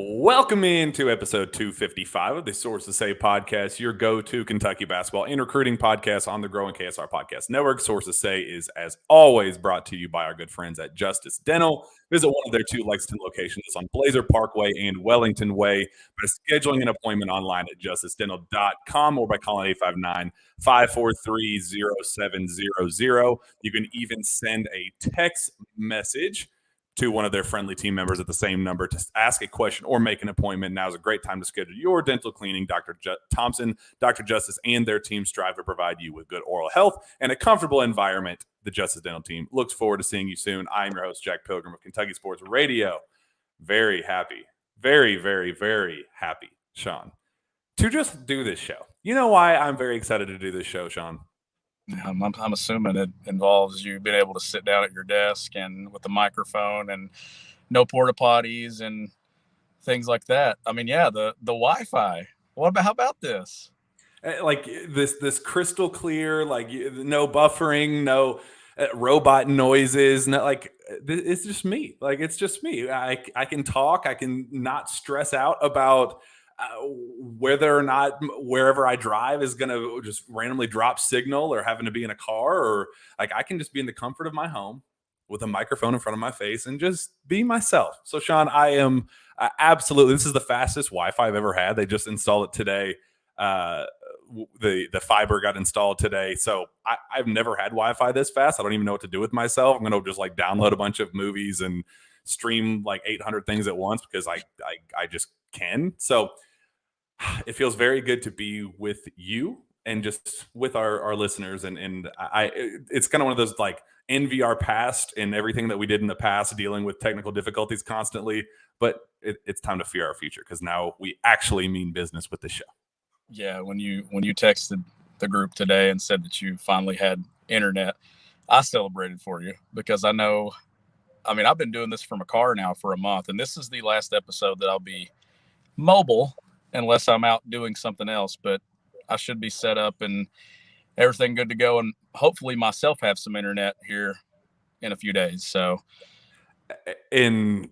Welcome into episode 255 of the Sources Say podcast, your go-to Kentucky basketball and recruiting podcast on the growing KSR Podcast Network. Sources Say is, as always, brought to you by our good friends at Justice Dental. Visit one of their two Lexington locations on Blazer Parkway and Wellington Way by scheduling an appointment online at justicedental.com or by calling 859-543-0700. You can even send a text message to one of their friendly team members at the same number to ask a question or make an appointment. Now is a great time to schedule your dental cleaning. Dr. Thompson, Dr. Justice, and their team strive to provide you with good oral health and a comfortable environment. The Justice Dental team looks forward to seeing you soon. I am your host, Jack Pilgrim of Kentucky Sports Radio. Very happy, very, very, very happy, Sean, to just do this show. You know why I'm very excited to do this show, Sean? I'm assuming it involves you being able to sit down at your desk and with the microphone and no porta potties and things like that. I mean, yeah, the Wi-Fi. How about this? Like this crystal clear, like no buffering, no robot noises. No, like it's just me. Like it's just me. I can talk. I can not stress out about whether or not wherever I drive is going to just randomly drop signal or having to be in a car, or like I can just be in the comfort of my home with a microphone in front of my face and just be myself. So Sean, I am absolutely, this is the fastest Wi-Fi I've ever had. They just installed it today. The fiber got installed today. So I've never had Wi-Fi this fast. I don't even know what to do with myself. I'm going to just like download a bunch of movies and stream like 800 things at once because I just can. So it feels very good to be with you and just with our listeners. And it's kind of one of those like envy our past and everything that we did in the past, dealing with technical difficulties constantly. But it's time to fear our future because now we actually mean business with the show. Yeah, when you texted the group today and said that you finally had internet, I celebrated for you because I've been doing this from a car now for a month, and this is the last episode that I'll be mobile unless I'm out doing something else, but I should be set up and everything good to go, and hopefully myself have some internet here in a few days. So, and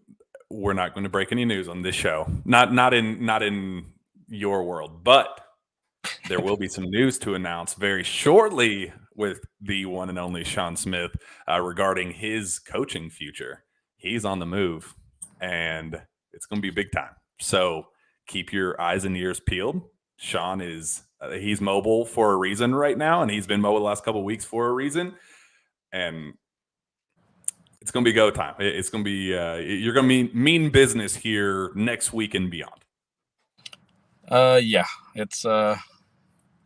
we're not going to break any news on this show, not in your world, but there will be some news to announce very shortly with the one and only Sean Smith regarding his coaching future. He's on the move, and it's going to be big time. So keep your eyes and ears peeled. Sean he's mobile for a reason right now, and he's been mobile the last couple of weeks for a reason. And it's going to be go time. It's going to be you're going to mean business here next week and beyond. Yeah, it's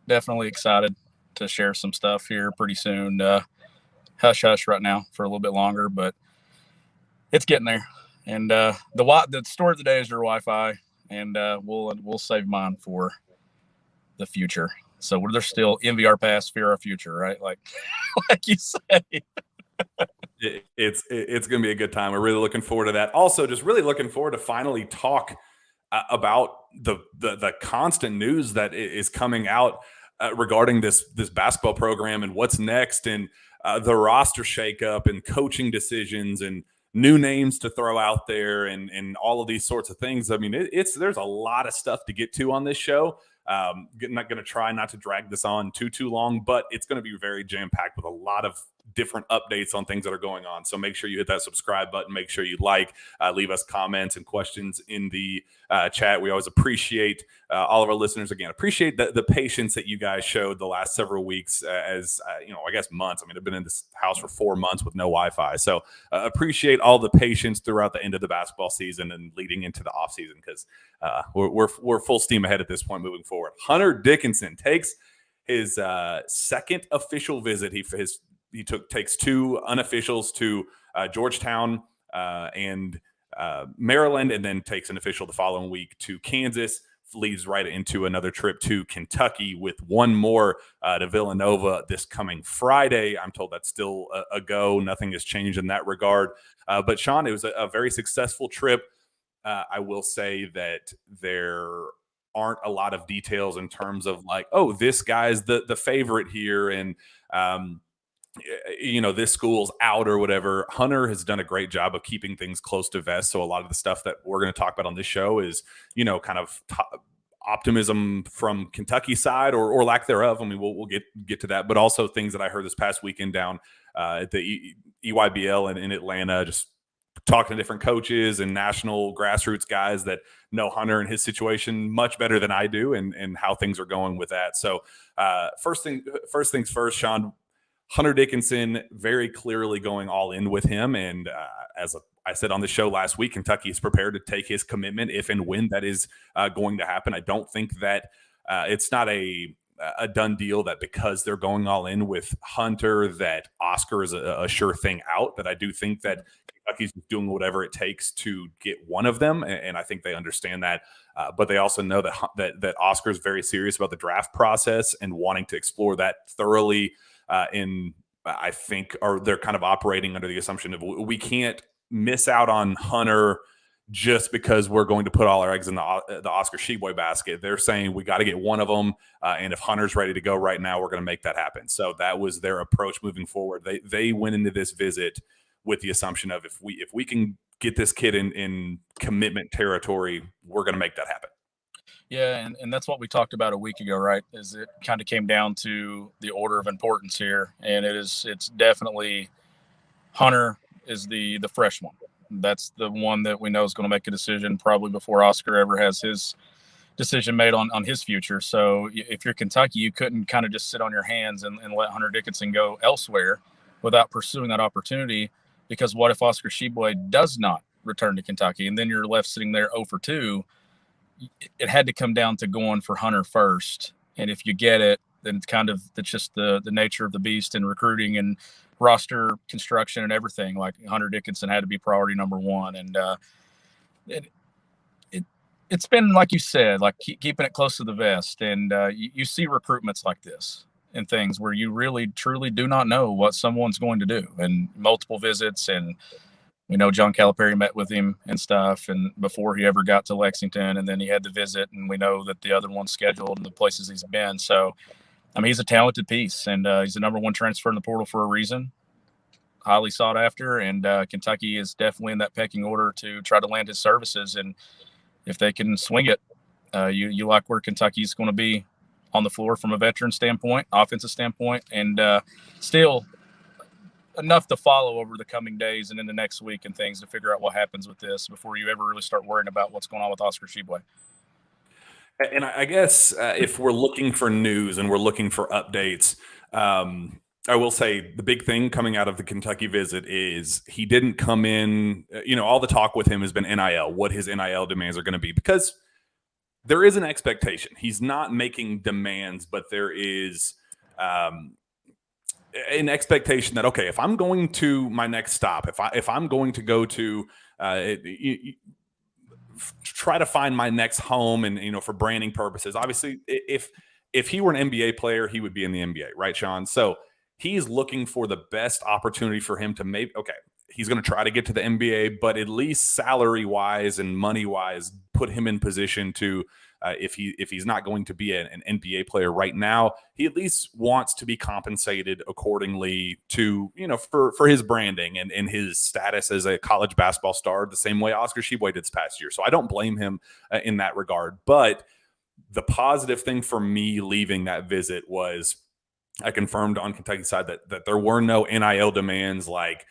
definitely excited to share some stuff here pretty soon. Hush hush right now for a little bit longer, but it's getting there. And the story of the day is your Wi-Fi, and we'll save mine for the future. So we're still envy our past, fear our future, right? Like you say. It's going to be a good time. We're really looking forward to that. Also, just really looking forward to finally talk about the constant news that is coming out regarding this basketball program and what's next, and the roster shakeup and coaching decisions and new names to throw out there and all of these sorts of things. I mean, there's a lot of stuff to get to on this show. Not going to try not to drag this on too long, but it's going to be very jam-packed with a lot of different updates on things that are going on. So make sure you hit that subscribe button. Make sure you leave us comments and questions in the chat. We always appreciate all of our listeners. Again, appreciate the patience that you guys showed the last several weeks I guess months. I mean, I've been in this house for 4 months with no Wi-Fi. So appreciate all the patience throughout the end of the basketball season and leading into the off season because we're full steam ahead at this point moving forward. Hunter Dickinson takes his second official visit. He takes two unofficials to Georgetown and Maryland, and then takes an official the following week to Kansas. Leads right into another trip to Kentucky with one more to Villanova this coming Friday. I'm told that's still a go. Nothing has changed in that regard. But Sean, it was a very successful trip. I will say that there aren't a lot of details in terms of like, oh, this guy's the favorite here, and this school's out or whatever, Hunter has done a great job of keeping things close to vest. So a lot of the stuff that we're going to talk about on this show is, kind of optimism from Kentucky side or lack thereof. I mean, we'll get to that, but also things that I heard this past weekend down at the EYBL in Atlanta, just talking to different coaches and national grassroots guys that know Hunter and his situation much better than I do, and how things are going with that. So first things first, Sean, Hunter Dickinson very clearly going all in with him. And as I said on the show last week, Kentucky is prepared to take his commitment if and when that is going to happen. I don't think that it's not a done deal that because they're going all in with Hunter that Oscar is a sure thing out. That I do think that Kentucky's doing whatever it takes to get one of them, and I think they understand that. But they also know that Oscar is very serious about the draft process and wanting to explore that thoroughly. I think they're kind of operating under the assumption of we can't miss out on Hunter just because we're going to put all our eggs in the Oscar Sheboy basket. They're saying we got to get one of them, and if Hunter's ready to go right now, we're going to make that happen. So that was their approach moving forward. They went into this visit with the assumption of if we can get this kid in commitment territory, we're going to make that happen. Yeah, and that's what we talked about a week ago, right? Is it kind of came down to the order of importance here, and it's definitely Hunter is the fresh one. That's the one that we know is going to make a decision probably before Oscar ever has his decision made on his future. So if you're Kentucky, you couldn't kind of just sit on your hands and let Hunter Dickinson go elsewhere without pursuing that opportunity, because what if Oscar Sheboy does not return to Kentucky, and then you're left sitting there 0 for 2? It had to come down to going for Hunter first. And if you get it, then it's just the nature of the beast in recruiting and roster construction and everything. Like Hunter Dickinson had to be priority number one. And it's been, like you said, like keeping it close to the vest. And you see recruitments like this and things where you really, truly do not know what someone's going to do, and multiple visits. And we know John Calipari met with him and stuff, and before he ever got to Lexington, and then he had the visit, and we know that the other one's scheduled and the places he's been. So, I mean, he's a talented piece, and he's the number one transfer in the portal for a reason, highly sought after, and Kentucky is definitely in that pecking order to try to land his services. And if they can swing it, you like where Kentucky's going to be on the floor from a veteran standpoint, offensive standpoint, and still enough to follow over the coming days and in the next week and things to figure out what happens with this before you ever really start worrying about what's going on with Oscar Sheboy. And I guess if we're looking for news and we're looking for updates, I will say the big thing coming out of the Kentucky visit is he didn't come in, all the talk with him has been NIL, what his NIL demands are going to be, because there is an expectation. He's not making demands, but there is an expectation that, okay, if I'm going to my next stop, if I'm going to go to try to find my next home, and for branding purposes, obviously, if he were an NBA player, he would be in the NBA, right, Sean? So he's looking for the best opportunity for him to he's going to try to get to the NBA, but at least salary wise and money wise, put him in position to. If he's not going to be an NBA player right now, he at least wants to be compensated accordingly to, for his branding and his status as a college basketball star, the same way Oscar Sheboy did this past year. So I don't blame him in that regard. But the positive thing for me leaving that visit was I confirmed on Kentucky's side that there were no NIL demands like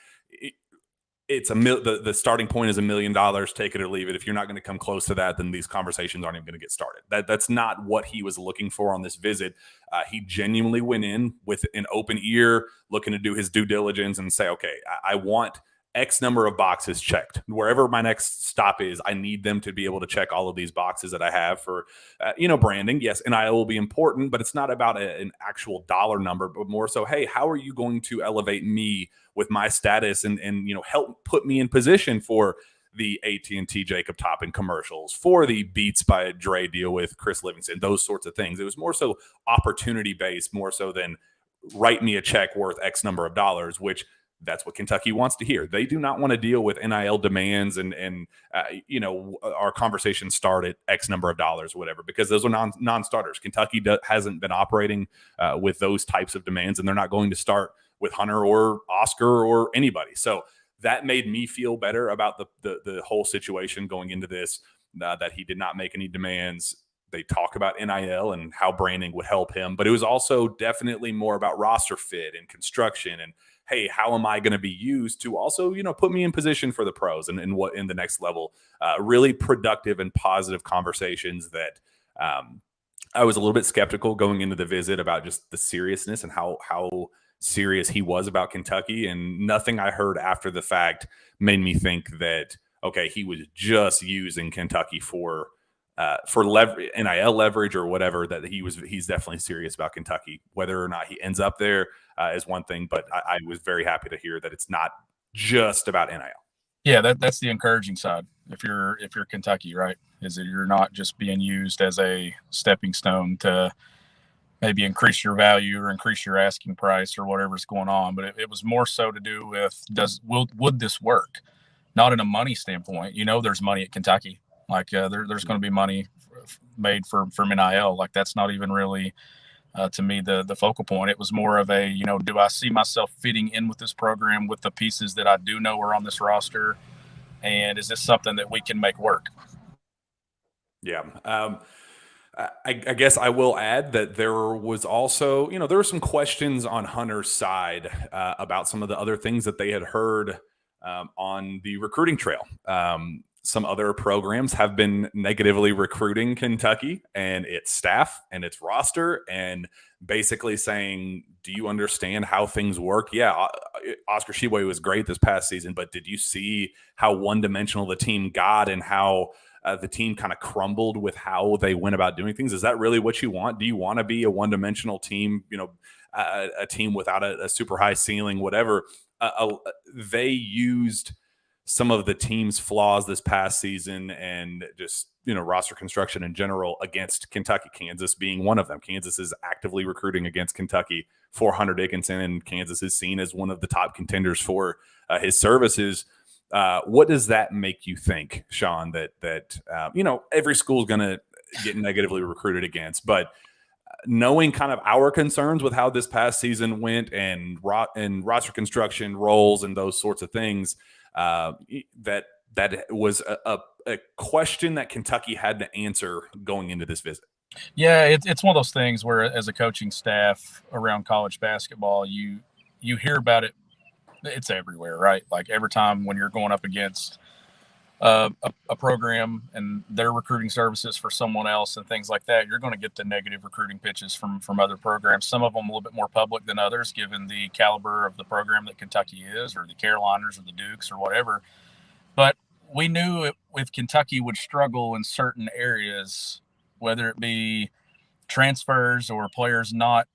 it's the starting point is $1 million, take it or leave it. If you're not going to come close to that, then these conversations aren't even going to get started. That's not what he was looking for on this visit. He genuinely went in with an open ear, looking to do his due diligence and say, okay, I want X number of boxes checked. Wherever my next stop is, I need them to be able to check all of these boxes that I have for, branding. Yes, NIL will be important, but it's not about an actual dollar number, but more so, hey, how are you going to elevate me with my status and help put me in position for the AT&T Jacob Toppin commercials, for the Beats by Dre deal with Chris Livingston, those sorts of things. It was more so opportunity based, more so than write me a check worth X number of dollars, which that's what Kentucky wants to hear. They do not want to deal with NIL demands and our conversations start at X number of dollars or whatever, because those are non-starters. Kentucky hasn't been operating with those types of demands, and they're not going to start Hunter or Oscar or anybody. So that made me feel better about the whole situation going into this, that he did not make any demands. They talk about NIL and how branding would help him, but it was also definitely more about roster fit and construction and, hey, how am I going to be used to also, put me in position for the pros and what in the next level. Really productive and positive conversations that I was a little bit skeptical going into the visit about just the seriousness and how serious he was about Kentucky. And nothing I heard after the fact made me think that, okay, he was just using Kentucky for NIL leverage or whatever, that he's definitely serious about Kentucky. Whether or not he ends up there is one thing, but I was very happy to hear that it's not just about NIL. Yeah, that's the encouraging side. If you're Kentucky, right, is that you're not just being used as a stepping stone to maybe increase your value or increase your asking price or whatever's going on, but it was more so to do with would this work? Not in a money standpoint. There's money at Kentucky. Like there's going to be money made from NIL. Like that's not even really to me the focal point. It was more of a, do I see myself fitting in with this program with the pieces that I do know are on this roster, and is this something that we can make work? Yeah. I guess I will add that there was also, there were some questions on Hunter's side about some of the other things that they had heard on the recruiting trail. Some other programs have been negatively recruiting Kentucky and its staff and its roster and basically saying, do you understand how things work? Yeah, Oscar Tshiebwe was great this past season, but did you see how one-dimensional the team got and how the team kind of crumbled with how they went about doing things? Is that really what you want? Do you want to be a one-dimensional team, a team without a super high ceiling, whatever? They used some of the team's flaws this past season and just, roster construction in general against Kentucky, Kansas being one of them. Kansas is actively recruiting against Kentucky for Hunter Dickinson, and Kansas is seen as one of the top contenders for his services. What does that make you think, Sean, that every school is going to get negatively recruited against, but knowing kind of our concerns with how this past season went and roster construction roles and those sorts of things, that was a question that Kentucky had to answer going into this visit. Yeah, it's one of those things where, as a coaching staff around college basketball, you hear about it. It's everywhere, right? Like every time when you're going up against a program and their recruiting services for someone else and things like that, you're going to get the negative recruiting pitches from other programs. Some of them a little bit more public than others, given the caliber of the program that Kentucky is, or the Caroliners or the Dukes or whatever. But we knew if Kentucky would struggle in certain areas, whether it be transfers or players not,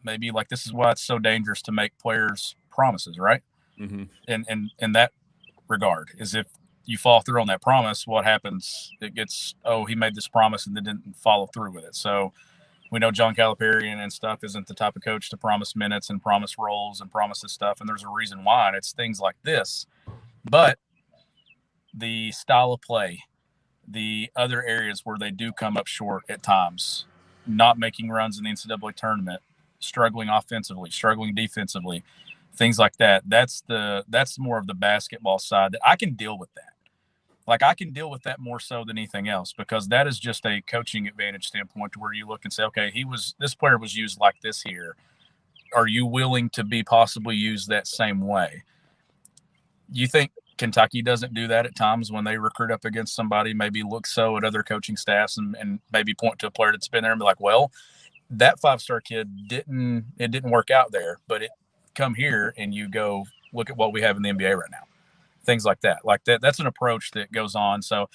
maybe like this is why it's so dangerous to make players promises, right? Mm-hmm. And in that regard, is if you fall through on that promise, what happens? It gets, he made this promise and then didn't follow through with it. So we know John Calipari and stuff isn't the type of coach to promise minutes and promise roles and promise this stuff. And there's a reason why, and it's things like this. But the style of play, the other areas where they do come up short at times, not making runs in the NCAA tournament, struggling offensively, struggling defensively, things like that. That's more of the basketball side that I can deal with that. Like I can deal with that more so than anything else, because that is just a coaching advantage standpoint to where you look and say, okay, this player was used like this here. Are you willing to be possibly used that same way? You think Kentucky doesn't do that at times when they recruit up against somebody, maybe look so at other coaching staffs and maybe point to a player that's been there and be like, well, that 5-star kid didn't work out there, but it come here and you go look at what we have in the NBA right now. Things like that. Like that's an approach that goes on. So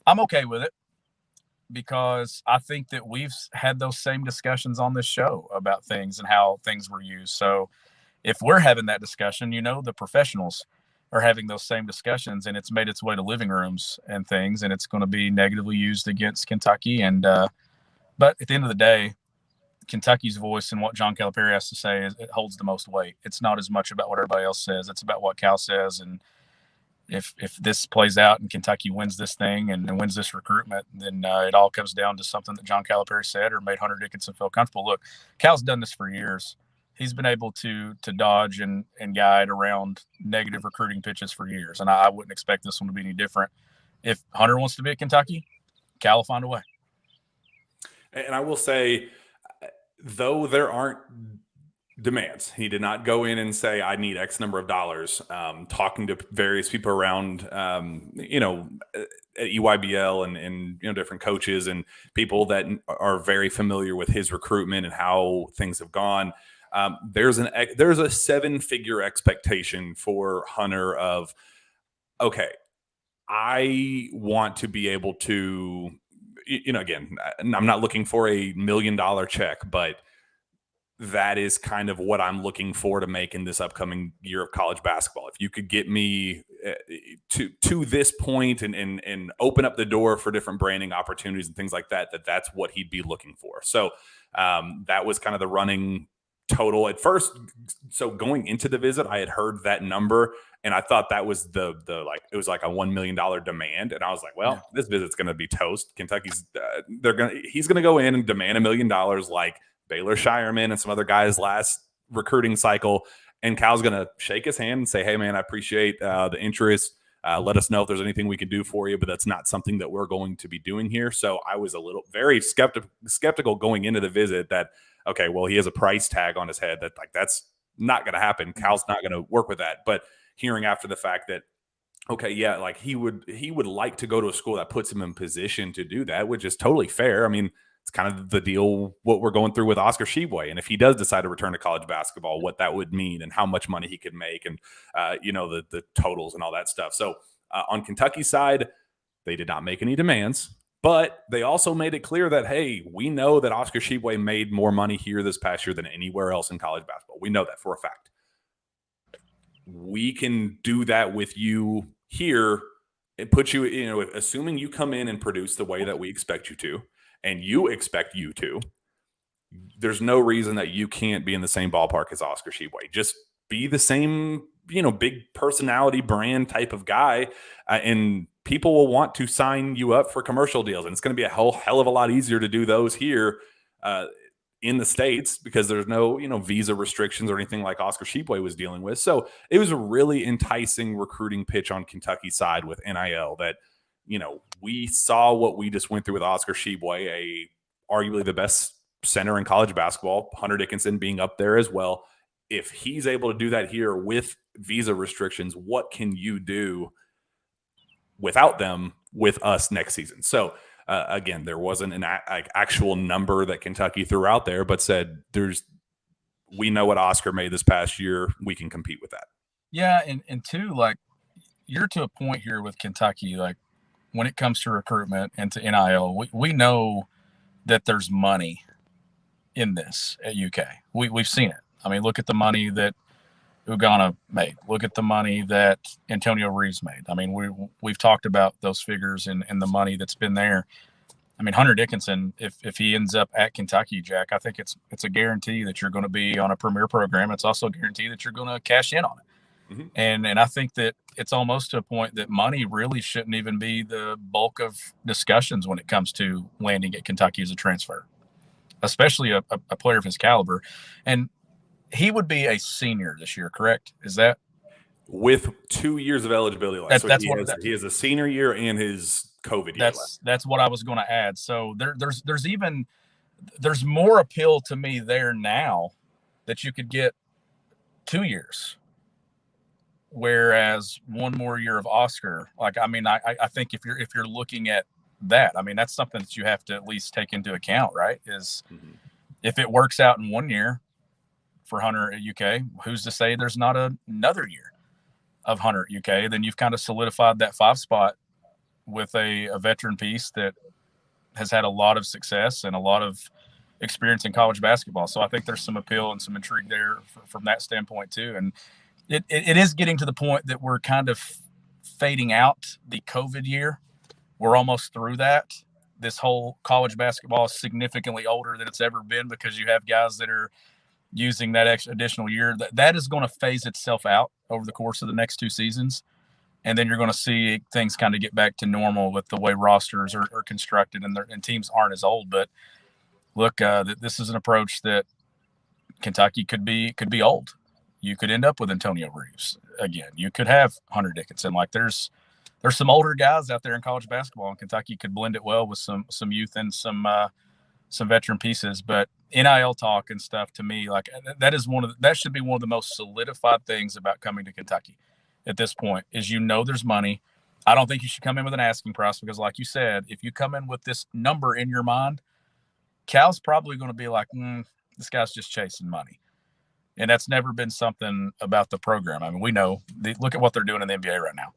I'm okay with it, because I think that we've had those same discussions on this show about things and how things were used. So if we're having that discussion, the professionals are having those same discussions, and it's made its way to living rooms and things, and it's going to be negatively used against Kentucky. And but at the end of the day, Kentucky's voice and what John Calipari has to say it holds the most weight. It's not as much about what everybody else says. It's about what Cal says. And if this plays out and Kentucky wins this thing and wins this recruitment, then it all comes down to something that John Calipari said or made Hunter Dickinson feel comfortable. Look, Cal's done this for years. he's been able to dodge and guide around negative recruiting pitches for years. And I wouldn't expect this one to be any different. If Hunter wants to be at Kentucky, Cal will find a way. And I will say, though there aren't demands, he did not go in and say, I need X number of dollars. Talking to various people around, at EYBL and different coaches and people that are very familiar with his recruitment and how things have gone. There's a 7-figure expectation for Hunter of, okay, I want to be able to, again, I'm not looking for $1 million check, but that is kind of what I'm looking for to make in this upcoming year of college basketball. If you could get me to this point and open up the door for different branding opportunities and things like that, that's what he'd be looking for. So that was kind of the running total at first. So going into the visit, I had heard that number and I thought that was it was like a $1 million demand. And I was like, well, This visit's going to be toast. Kentucky's he's going to go in and demand $1 million like Baylor Shireman and some other guys last recruiting cycle. And Cal's going to shake his hand and say, hey man, I appreciate the interest. Let us know if there's anything we can do for you, but that's not something that we're going to be doing here. So I was very skeptical going into the visit that, okay, well, he has a price tag on his head that's not going to happen. Cal's not going to work with that. But hearing after the fact that, okay, yeah, like he would like to go to a school that puts him in position to do that, which is totally fair. I mean, it's kind of the deal, what we're going through with Oscar Tshiebwe. And if he does decide to return to college basketball, what that would mean and how much money he could make and, the totals and all that stuff. So on Kentucky's side, they did not make any demands, but they also made it clear that, hey, we know that Oscar Tshiebwe made more money here this past year than anywhere else in college basketball. We know that for a fact. We can do that with you here. It puts you, assuming you come in and produce the way that we expect you to, and you expect you to, there's no reason that you can't be in the same ballpark as Oscar Tshiebwe. Just be the same, big personality brand type of guy, and people will want to sign you up for commercial deals. And it's going to be a hell of a lot easier to do those here in the States because there's no, visa restrictions or anything like Oscar Tshiebwe was dealing with. So it was a really enticing recruiting pitch on Kentucky's side with NIL that, we saw what we just went through with Oscar Tshiebwe, arguably the best center in college basketball, Hunter Dickinson being up there as well. If he's able to do that here with visa restrictions, what can you do without them with us next season? So again, there wasn't an actual number that Kentucky threw out there, but said we know what Oscar made this past year. We can compete with that. Yeah. And two, like you're to a point here with Kentucky, like when it comes to recruitment and to NIL, we know that there's money in this at UK. We've seen it. I mean, look at the money that Ugana made. Look at the money that Antonio Reeves made. I mean, we've talked about those figures and the money that's been there. I mean, Hunter Dickinson, if he ends up at Kentucky, Jack, I think it's a guarantee that you're going to be on a premier program. It's also a guarantee that you're going to cash in on it. Mm-hmm. And I think that it's almost to a point that money really shouldn't even be the bulk of discussions when it comes to landing at Kentucky as a transfer, especially a player of his caliber. And he would be a senior this year, correct? Is that with 2 years of eligibility left? So he has a senior year and his COVID year left. That's what I was going to add. So there's more appeal to me there now that you could get 2 years, whereas one more year of Oscar. Like, I mean, I think if you're looking at that, I mean, that's something that you have to at least take into account, right? Is if it works out in 1 year for Hunter at UK, who's to say there's not another year of Hunter at UK? Then you've kind of solidified that 5 spot with a veteran piece that has had a lot of success and a lot of experience in college basketball. So I think there's some appeal and some intrigue there from that standpoint too. And it is getting to the point that we're kind of fading out the COVID year. We're almost through that. This whole college basketball is significantly older than it's ever been because you have guys that are using that additional year. That is going to phase itself out over the course of the next 2 seasons. And then you're going to see things kind of get back to normal with the way rosters are constructed and teams aren't as old. But look, this is an approach that Kentucky could be old. You could end up with Antonio Reeves again. You could have Hunter Dickinson. Like there's some older guys out there in college basketball, and Kentucky could blend it well with some youth and some veteran pieces. But NIL talk and stuff, to me, like that should be one of the most solidified things about coming to Kentucky at this point is there's money. I don't think you should come in with an asking price because, like you said, if you come in with this number in your mind, Cal's probably going to be like, this guy's just chasing money. And that's never been something about the program. I mean, we know, look at what they're doing in the NBA right now.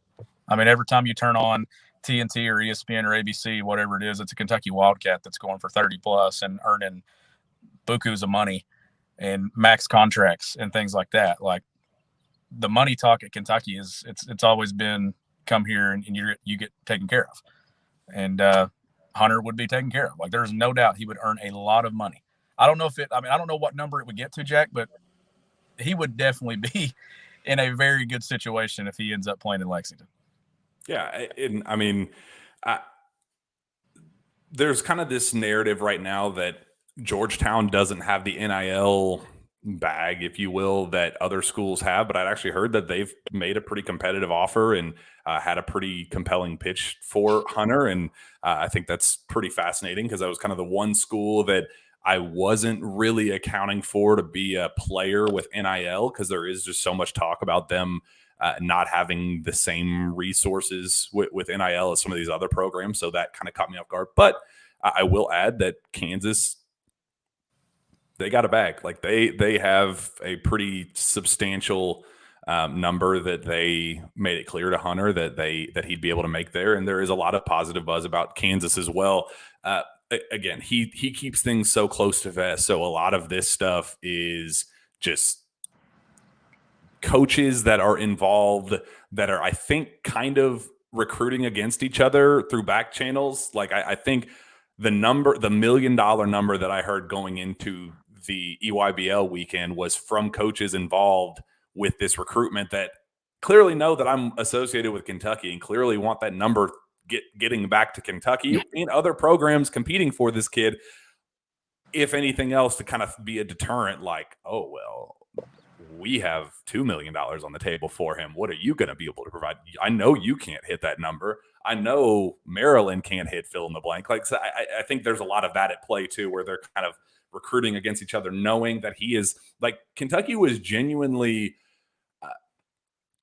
I mean, every time you turn on TNT or ESPN or ABC, whatever it is, it's a Kentucky Wildcat that's going for 30 plus and earning bukus of money and max contracts and things like that. Like the money talk at Kentucky it's always been come here and you get taken care of. And Hunter would be taken care of. Like there's no doubt he would earn a lot of money. I don't know what number it would get to, Jack, but he would definitely be in a very good situation if he ends up playing in Lexington. Yeah. I mean, there's kind of this narrative right now that Georgetown doesn't have the NIL bag, if you will, that other schools have. But I'd actually heard that they've made a pretty competitive offer and had a pretty compelling pitch for Hunter. And I think that's pretty fascinating because that was kind of the one school that I wasn't really accounting for to be a player with NIL because there is just so much talk about them not having the same resources with NIL as some of these other programs. So that kind of caught me off guard. But I will add that Kansas, they got a bag. Like they have a pretty substantial number that they made it clear to Hunter that he'd be able to make there. And there is a lot of positive buzz about Kansas as well. Again, he keeps things so close to vest. So a lot of this stuff is just coaches that are involved that are, I think, kind of recruiting against each other through back channels. Like I think the $1 million number that I heard going into the EYBL weekend was from coaches involved with this recruitment that clearly know that I'm associated with Kentucky and clearly want that number getting back to Kentucky and other programs competing for this kid, if anything else, to kind of be a deterrent like, oh, well, we have $2 million on the table for him. What are you going to be able to provide? I know you can't hit that number. I know Maryland can't hit fill in the blank. Like, so I think there's a lot of that at play too, where they're kind of recruiting against each other, knowing that he is like Kentucky was genuinely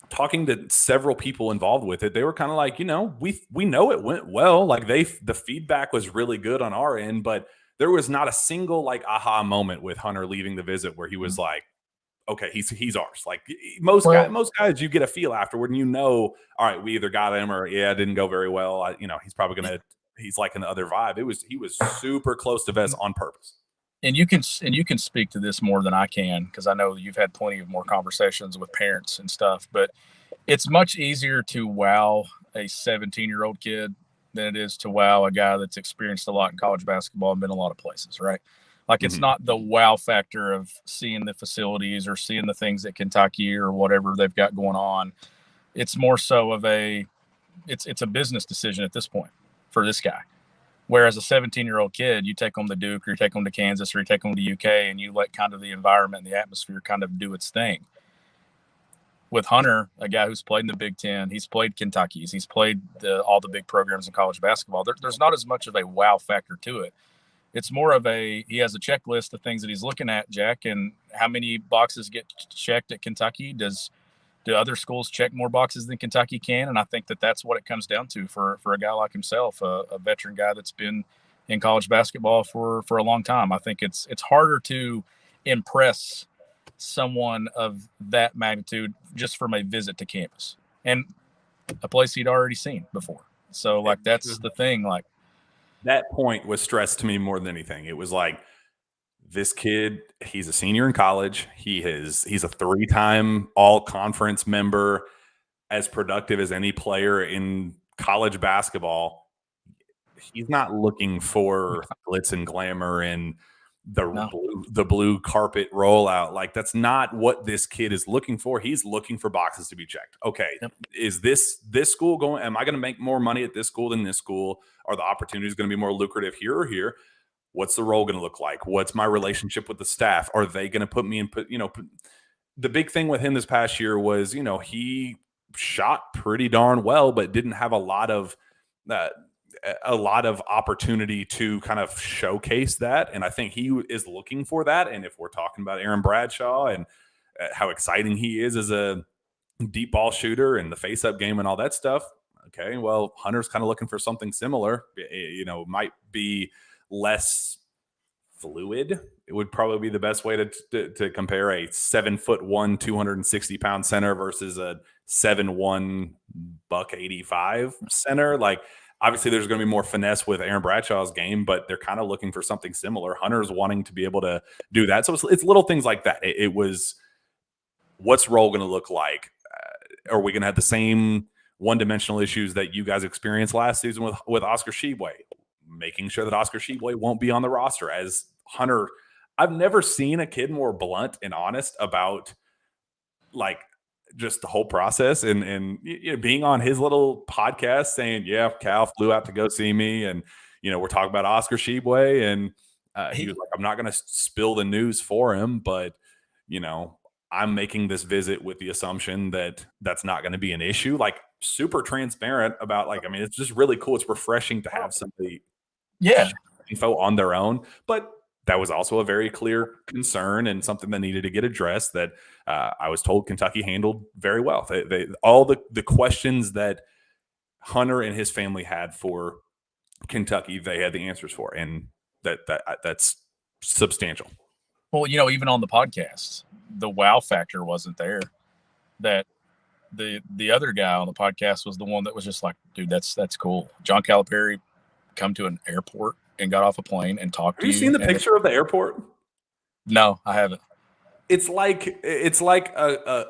talking to several people involved with it. They were kind of like, we know it went well. Like the feedback was really good on our end, but there was not a single like aha moment with Hunter leaving the visit where he was like, okay, he's ours. Like most guys, you get a feel afterward and all right, we either got him or it didn't go very well. He's probably he's like in the other vibe. He was super close to vest on purpose. And you can speak to this more than I can because I know you've had plenty of more conversations with parents and stuff. But it's much easier to wow a 17-year-old kid than it is to wow a guy that's experienced a lot in college basketball and been a lot of places, right? Like it's not the wow factor of seeing the facilities or seeing the things at Kentucky or whatever they've got going on. It's more so of it's a business decision at this point for this guy. Whereas a 17-year-old kid, you take them to Duke or you take them to Kansas or you take them to UK and you let kind of the environment and the atmosphere kind of do its thing. With Hunter, a guy who's played in the Big Ten, he's played Kentucky's, he's played all the big programs in college basketball. There's not as much of a wow factor to it. It's more of he has a checklist of things that he's looking at, Jack, and how many boxes get checked at Kentucky? Do other schools check more boxes than Kentucky can? And I think that's what it comes down to for a guy like himself, a veteran guy that's been in college basketball for a long time. I think it's harder to impress someone of that magnitude just from a visit to campus and a place he'd already seen before. So like, that's the thing. Like that point was stressed to me more than anything. It was like, this kid, he's a senior in college. He's a 3-time all-conference member, as productive as any player in college basketball. He's not looking for glitz and glamour and the blue carpet rollout. Like that's not what this kid is looking for. He's looking for boxes to be checked. Okay, is this school going? Am I going to make more money at this school than this school? Are the opportunities going to be more lucrative here or here? What's the role going to look like? What's my relationship with the staff? Are they going to put me in, the big thing with him this past year was, he shot pretty darn well, but didn't have uh, a lot of opportunity to kind of showcase that. And I think he is looking for that. And if we're talking about Aaron Bradshaw and how exciting he is as a deep ball shooter and the face up game and all that stuff, okay, well, Hunter's kind of looking for something similar. Might be less fluid. It would probably be the best way to compare a 7'1", 260-pound center versus a 7'1", $185 center. Like, obviously, there's going to be more finesse with Aaron Bradshaw's game, but they're kind of looking for something similar. Hunter's wanting to be able to do that. So it's little things like that. It was, what's role going to look like? Are we going to have the same one-dimensional issues that you guys experienced last season with Oscar Tshiebwe? Making sure that Oscar Tshiebwe won't be on the roster as Hunter. I've never seen a kid more blunt and honest about like just the whole process and being on his little podcast saying, yeah, Cal flew out to go see me. And, we're talking about Oscar Tshiebwe and he was like, I'm not going to spill the news for him, but, I'm making this visit with the assumption that that's not going to be an issue. Like, super transparent about it's just really cool. It's refreshing to have somebody info on their own, but that was also a very clear concern and something that needed to get addressed that I was told Kentucky handled very well. They all the questions that Hunter and his family had for Kentucky, they had the answers for, and that's substantial. Well, even on the podcast, the wow factor wasn't there. That the other guy on the podcast was the one that was just like, dude, that's cool. John Calipari come to an airport and got off a plane and talked to you. Have you seen the picture of the airport? No, I haven't. It's like a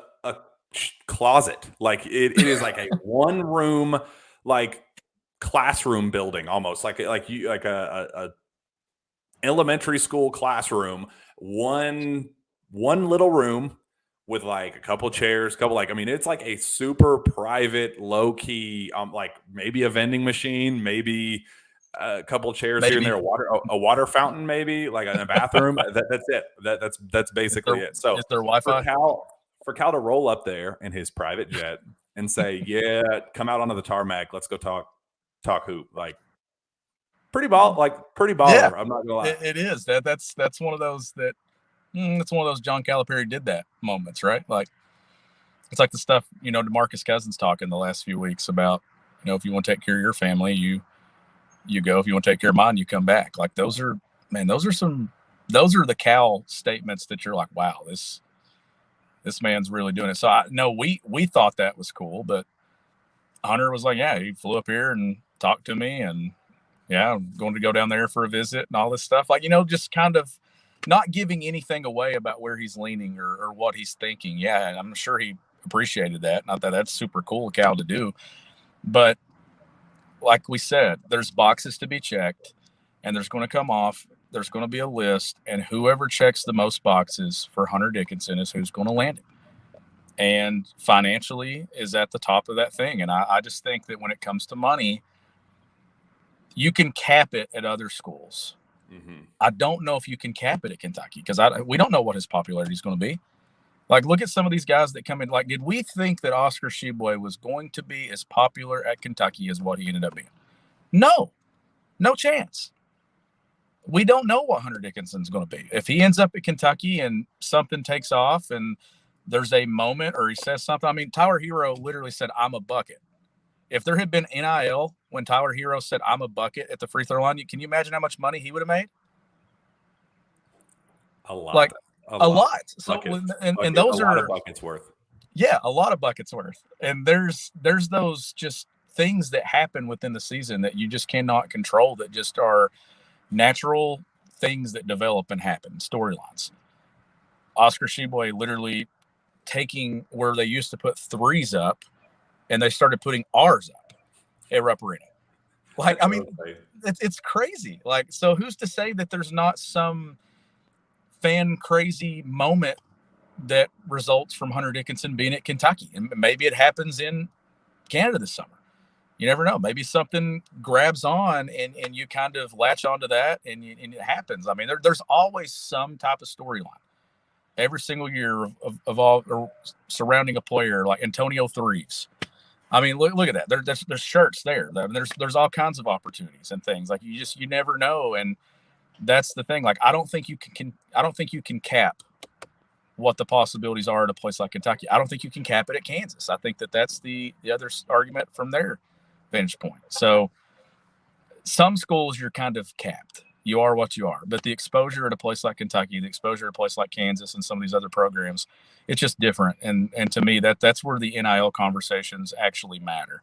closet. Like it is like a one room, like classroom building, almost like a elementary school classroom. One little room with like a couple chairs, it's like a super private, low key, like maybe a vending machine, maybe a couple chairs here and there, a water fountain, maybe like in a bathroom. That's it. That's basically it. So is there Wi-Fi? For Cal to roll up there in his private jet and say, yeah, come out onto the tarmac, let's go talk hoop. Like pretty baller. Yeah, I'm not gonna lie. It is. That's one of those that's one of those John Calipari did that moments, right? Like it's like the stuff, DeMarcus Cousins talking the last few weeks about, if you want to take care of your family, you go. If you want to take care of mine, you come back. Like those are the Cal statements that you're like, wow, this man's really doing it. So we thought that was cool, but Hunter was like, yeah, he flew up here and talked to me, and yeah, I'm going to go down there for a visit and all this stuff. Like, just kind of not giving anything away about where he's leaning or what he's thinking. Yeah, I'm sure he appreciated that. Not that that's super cool, Cal, to do, but like we said, there's boxes to be checked, and there's going to come off. There's going to be a list, and whoever checks the most boxes for Hunter Dickinson is who's going to land it. And financially is at the top of that thing. And I just think that when it comes to money, you can cap it at other schools. Mm-hmm. I don't know if you can cap it at Kentucky because we don't know what his popularity is going to be. Like, look at some of these guys that come in. Like, did we think that Oscar Tshiebwe was going to be as popular at Kentucky as what he ended up being? No chance. We don't know what Hunter Dickinson's going to be. If he ends up at Kentucky and something takes off and there's a moment or he says something. Tyler Hero literally said, I'm a bucket. If there had been NIL when Tyler Hero said, I'm a bucket at the free throw line, can you imagine how much money he would have made? A lot. Like, a lot. So, and those are a lot of buckets worth. Yeah, a lot of buckets worth. And there's those just things that happen within the season that you just cannot control, that just are natural things that develop and happen, storylines. Oscar Tshiebwe literally taking where they used to put threes up, and they started putting R's up at Rupp Arena. Like, it's crazy. Like, so who's to say that there's not some fan crazy moment that results from Hunter Dickinson being at Kentucky? And maybe it happens in Canada this summer. You never know. Maybe something grabs on and you kind of latch onto that and it happens. I mean, there's always some type of storyline every single year of all or surrounding a player like Antonio Threeves. I mean, look at that. There's shirts there. I mean, there's all kinds of opportunities and things like you never know. And that's the thing. Like, I don't think you can cap what the possibilities are at a place like Kentucky. I don't think you can cap it at Kansas. I think that's the other argument from their vantage point. So some schools you're kind of capped. You are what you are. But the exposure at a place like Kentucky, the exposure at a place like Kansas and some of these other programs, it's just different. And to me, that's where the NIL conversations actually matter,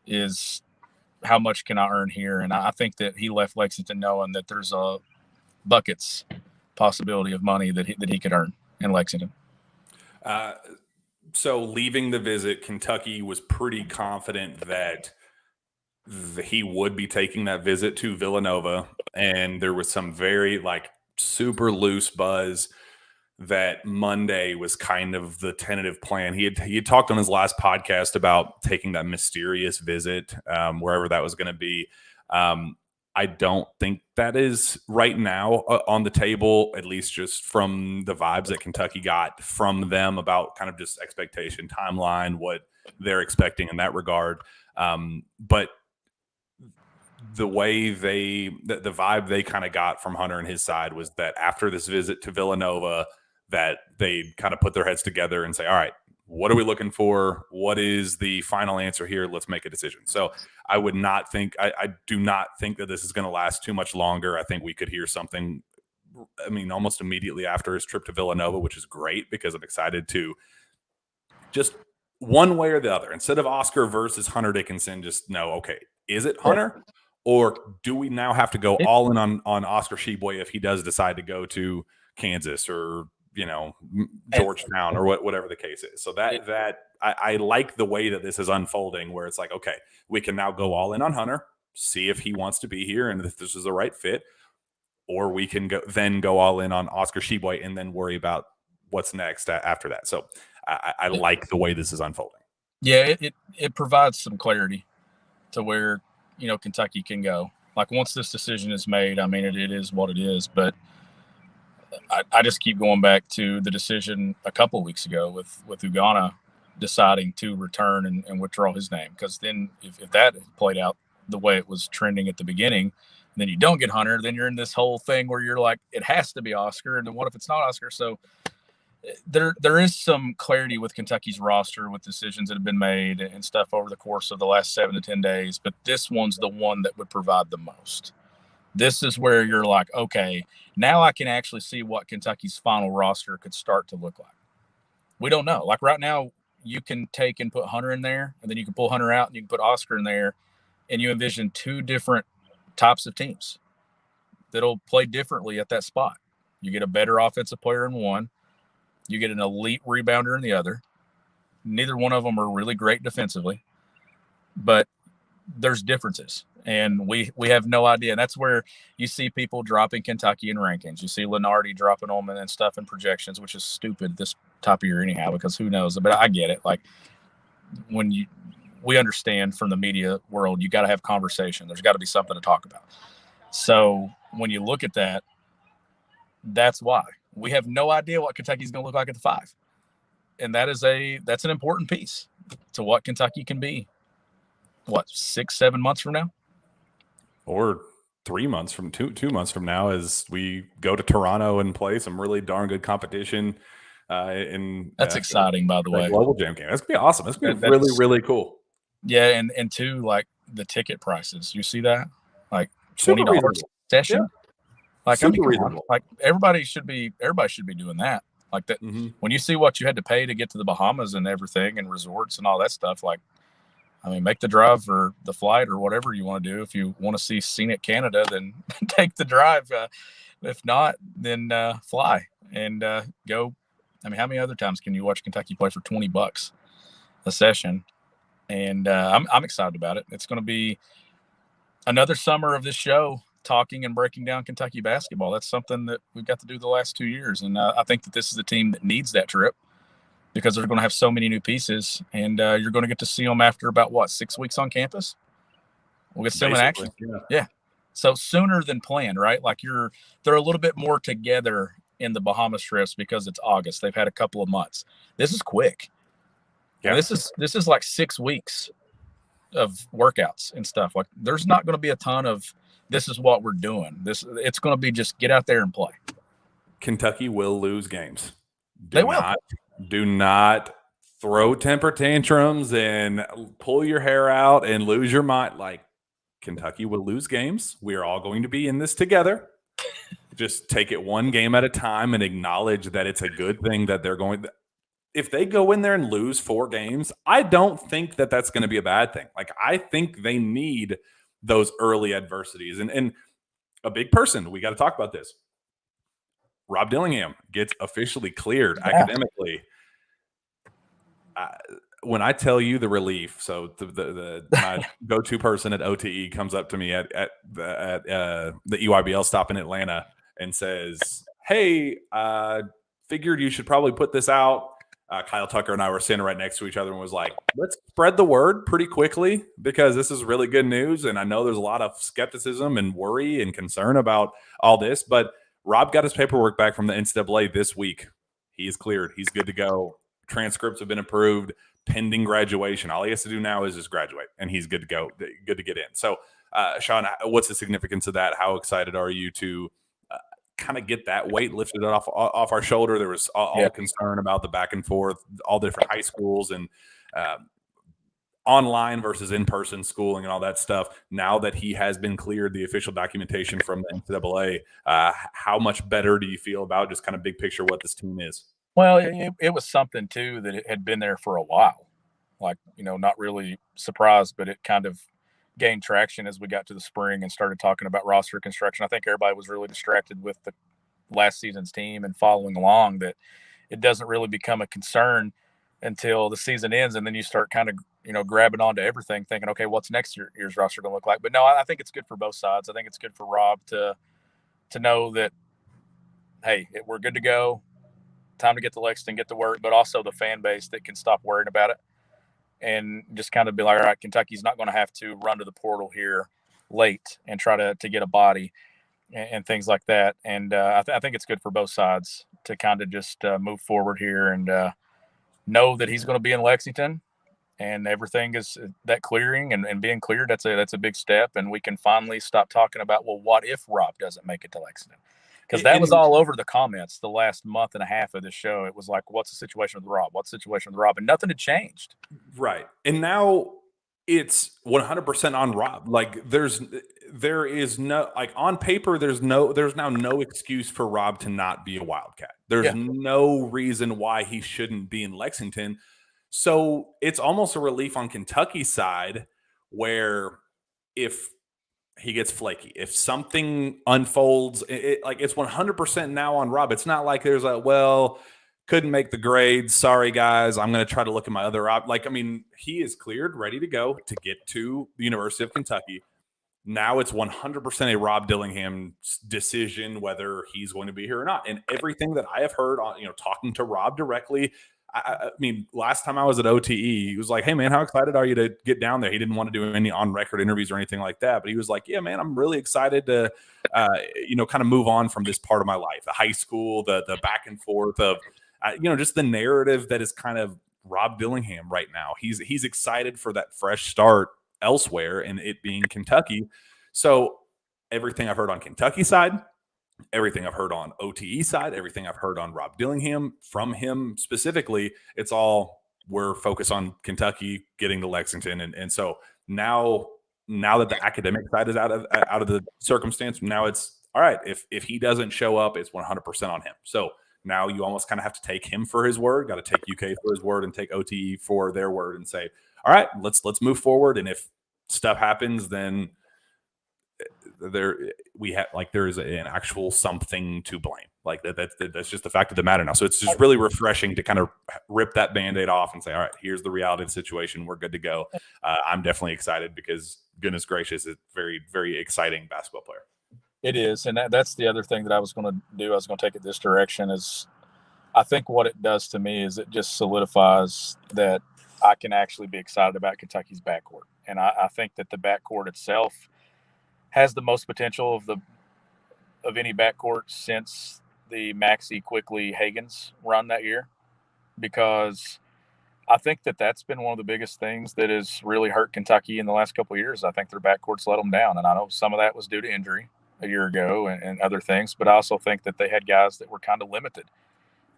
is how much can I earn here? And I think that he left Lexington knowing that there's a buckets possibility of money that he could earn in Lexington. So leaving the visit, Kentucky was pretty confident that he would be taking that visit to Villanova, and there was some very super loose buzz that Monday was kind of the tentative plan. He had talked on his last podcast about taking that mysterious visit, wherever that was going to be. I don't think that is right now on the table, at least just from the vibes that Kentucky got from them about kind of just expectation, timeline, what they're expecting in that regard. But the way the vibe they kind of got from Hunter and his side was that after this visit to Villanova, that they kind of put their heads together and say, all right, what are we looking for? What is the final answer here? Let's make a decision. So I would not think, I do not think that this is going to last too much longer. I think we could hear something, I mean, almost immediately after his trip to Villanova, which is great because I'm excited to just one way or the other, instead of Oscar versus Hunter Dickinson, just know, okay, is it Hunter? Or do we now have to go all in on Oscar Sheboy if he does decide to go to Kansas or, Georgetown or whatever the case is? So that I like the way that this is unfolding, where it's like, okay, we can now go all in on Hunter, see if he wants to be here and if this is the right fit, or we can go all in on Oscar Sheboy and then worry about what's next after that. So I like the way this is unfolding. Yeah, it provides some clarity to where Kentucky can go. Like, once this decision is made, I mean, it is what it is. But I just keep going back to the decision a couple of weeks ago with Ugonna deciding to return and withdraw his name. Because then if that played out the way it was trending at the beginning, and then you don't get Hunter, then you're in this whole thing where you're like, it has to be Oscar. And then what if it's not Oscar? So there is some clarity with Kentucky's roster with decisions that have been made and stuff over the course of the last 7 to 10 days. But this one's the one that would provide the most. This is where you're like, okay, now I can actually see what Kentucky's final roster could start to look like. We don't know. Like, right now, you can take and put Hunter in there, and then you can pull Hunter out and you can put Oscar in there, and you envision 2 different types of teams that'll play differently at that spot. You get a better offensive player in one. You get an elite rebounder in the other. Neither one of them are really great defensively, but there's differences, and we have no idea. And that's where you see people dropping Kentucky in rankings. You see Lenardi dropping them and stuff in projections, which is stupid this type of year anyhow, because who knows? But I get it. Like, when we understand from the media world, you got to have conversation. There's got to be something to talk about. So when you look at that, that's why. We have no idea what Kentucky's going to look like at the 5. And that's an important piece to what Kentucky can be. 6-7 months from now? Or 3 months from 2 months from now, as we go to Toronto and play some really darn good competition. That's exciting, by the way. Global Jam game. That's going to be awesome. That's going to be really, really cool. Yeah. And too, like, the ticket prices, you see that? Like, $20 session. Yeah. Like, I mean, reasonable. Like, everybody should be doing that. Like that. Mm-hmm. When you see what you had to pay to get to the Bahamas and everything, and resorts and all that stuff, like, I mean, make the drive or the flight or whatever you want to do. If you want to see scenic Canada, then take the drive. If not, then fly and go. I mean, how many other times can you watch Kentucky play for $20 a session? And I'm excited about it. It's going to be another summer of this show, talking and breaking down Kentucky basketball. That's something that we've got to do the last 2 years. And I think that this is a team that needs that trip, because they're going to have so many new pieces, and you're going to get to see them after about 6 weeks on campus. We'll get some in action. Yeah. So sooner than planned, right? Like they're a little bit more together in the Bahamas trips because it's August. They've had a couple of months. This is quick. Yeah. And this is like 6 weeks of workouts and stuff. Like there's not going to be a ton of this is what we're doing. It's going to be just get out there and play. Kentucky will lose games. They will. Do not throw temper tantrums and pull your hair out and lose your mind. Like Kentucky will lose games. We are all going to be in this together. Just take it one game at a time and acknowledge that it's a good thing that they're going – if they go in there and lose 4 games, I don't think that that's going to be a bad thing. Like I think they need those early adversities. And a big person, we got to talk about this. Rob Dillingham gets officially cleared academically. When I tell you the relief, so my go-to person at OTE comes up to me at the EYBL stop in Atlanta and says, "Hey, figured you should probably put this out." Kyle Tucker and I were sitting right next to each other and was like, "Let's spread the word pretty quickly because this is really good news." And I know there's a lot of skepticism and worry and concern about all this, but Rob got his paperwork back from the NCAA this week. He is cleared. He's good to go. Transcripts have been approved, pending graduation. All he has to do now is just graduate, and he's good to go, good to get in. So, Sean, what's the significance of that? How excited are you to kind of get that weight lifted off our shoulder? There was all concern about the back and forth, all different high schools and online versus in-person schooling and all that stuff. Now that he has been cleared, the official documentation from the NCAA, how much better do you feel about just kind of big picture what this team is? Well, it was something too that it had been there for a while. Like, not really surprised, but it kind of gained traction as we got to the spring and started talking about roster construction. I think everybody was really distracted with the last season's team and following along, that it doesn't really become a concern until the season ends. And then you start kind of, grabbing onto everything thinking, okay, what's next year's roster going to look like? But no, I think it's good for both sides. I think it's good for Rob to know that, hey, we're good to go. Time to get to Lexington, get to work, but also the fan base that can stop worrying about it and just kind of be like, all right, Kentucky's not going to have to run to the portal here late and try to get a body and things like that. And I think it's good for both sides to kind of just move forward here and know that he's going to be in Lexington and everything is that clearing and being cleared. That's a big step. And we can finally stop talking about, well, what if Rob doesn't make it to Lexington? Because that was all over the comments the last month and a half of the show. It was like, what's the situation with Rob? What's the situation with Rob? And nothing had changed. Right. And now it's 100% on Rob. Like there is no, like on paper, there's now no excuse for Rob to not be a Wildcat. There's no reason why he shouldn't be in Lexington. So it's almost a relief on Kentucky's side where if he gets flaky, if something unfolds, it's 100% now on Rob. It's not like there's couldn't make the grades. Sorry, guys. I'm going to try to look at my other he is cleared, ready to go to get to the University of Kentucky. Now it's 100% a Rob Dillingham decision whether he's going to be here or not. And everything that I have heard on, talking to Rob directly, I mean, last time I was at OTE, he was like, "Hey, man, how excited are you to get down there?" He didn't want to do any on-record interviews or anything like that, but he was like, "Yeah, man, I'm really excited to, kind of move on from this part of my life, the high school, the back and forth of, just the narrative that is kind of Rob Dillingham right now. He's excited for that fresh start elsewhere, and it being Kentucky. So everything I've heard on Kentucky side, everything I've heard on OTE side, everything I've heard on Rob Dillingham from him specifically, it's all we're focused on Kentucky getting to Lexington. And so now that the academic side is out of the circumstance, now it's all right. If he doesn't show up, it's 100% on him. So now you almost kind of have to take him for his word, got to take UK for his word and take OTE for their word and say, all right, let's move forward. And if stuff happens, then there is an actual something to blame. Like that's just the fact of the matter now. So it's just really refreshing to kind of rip that Band-Aid off and say, all right, here's the reality of the situation. We're good to go. I'm definitely excited because goodness gracious, it's very, very exciting basketball player. It is. And that's the other thing that I was going to do. I was going to take it this direction is I think what it does to me is it just solidifies that I can actually be excited about Kentucky's backcourt. And I think that the backcourt itself has the most potential of any backcourt since the Maxey Quickly Hagens run that year, because I think that that's been one of the biggest things that has really hurt Kentucky in the last couple of years. I think their backcourt's let them down, and I know some of that was due to injury a year ago and other things, but I also think that they had guys that were kind of limited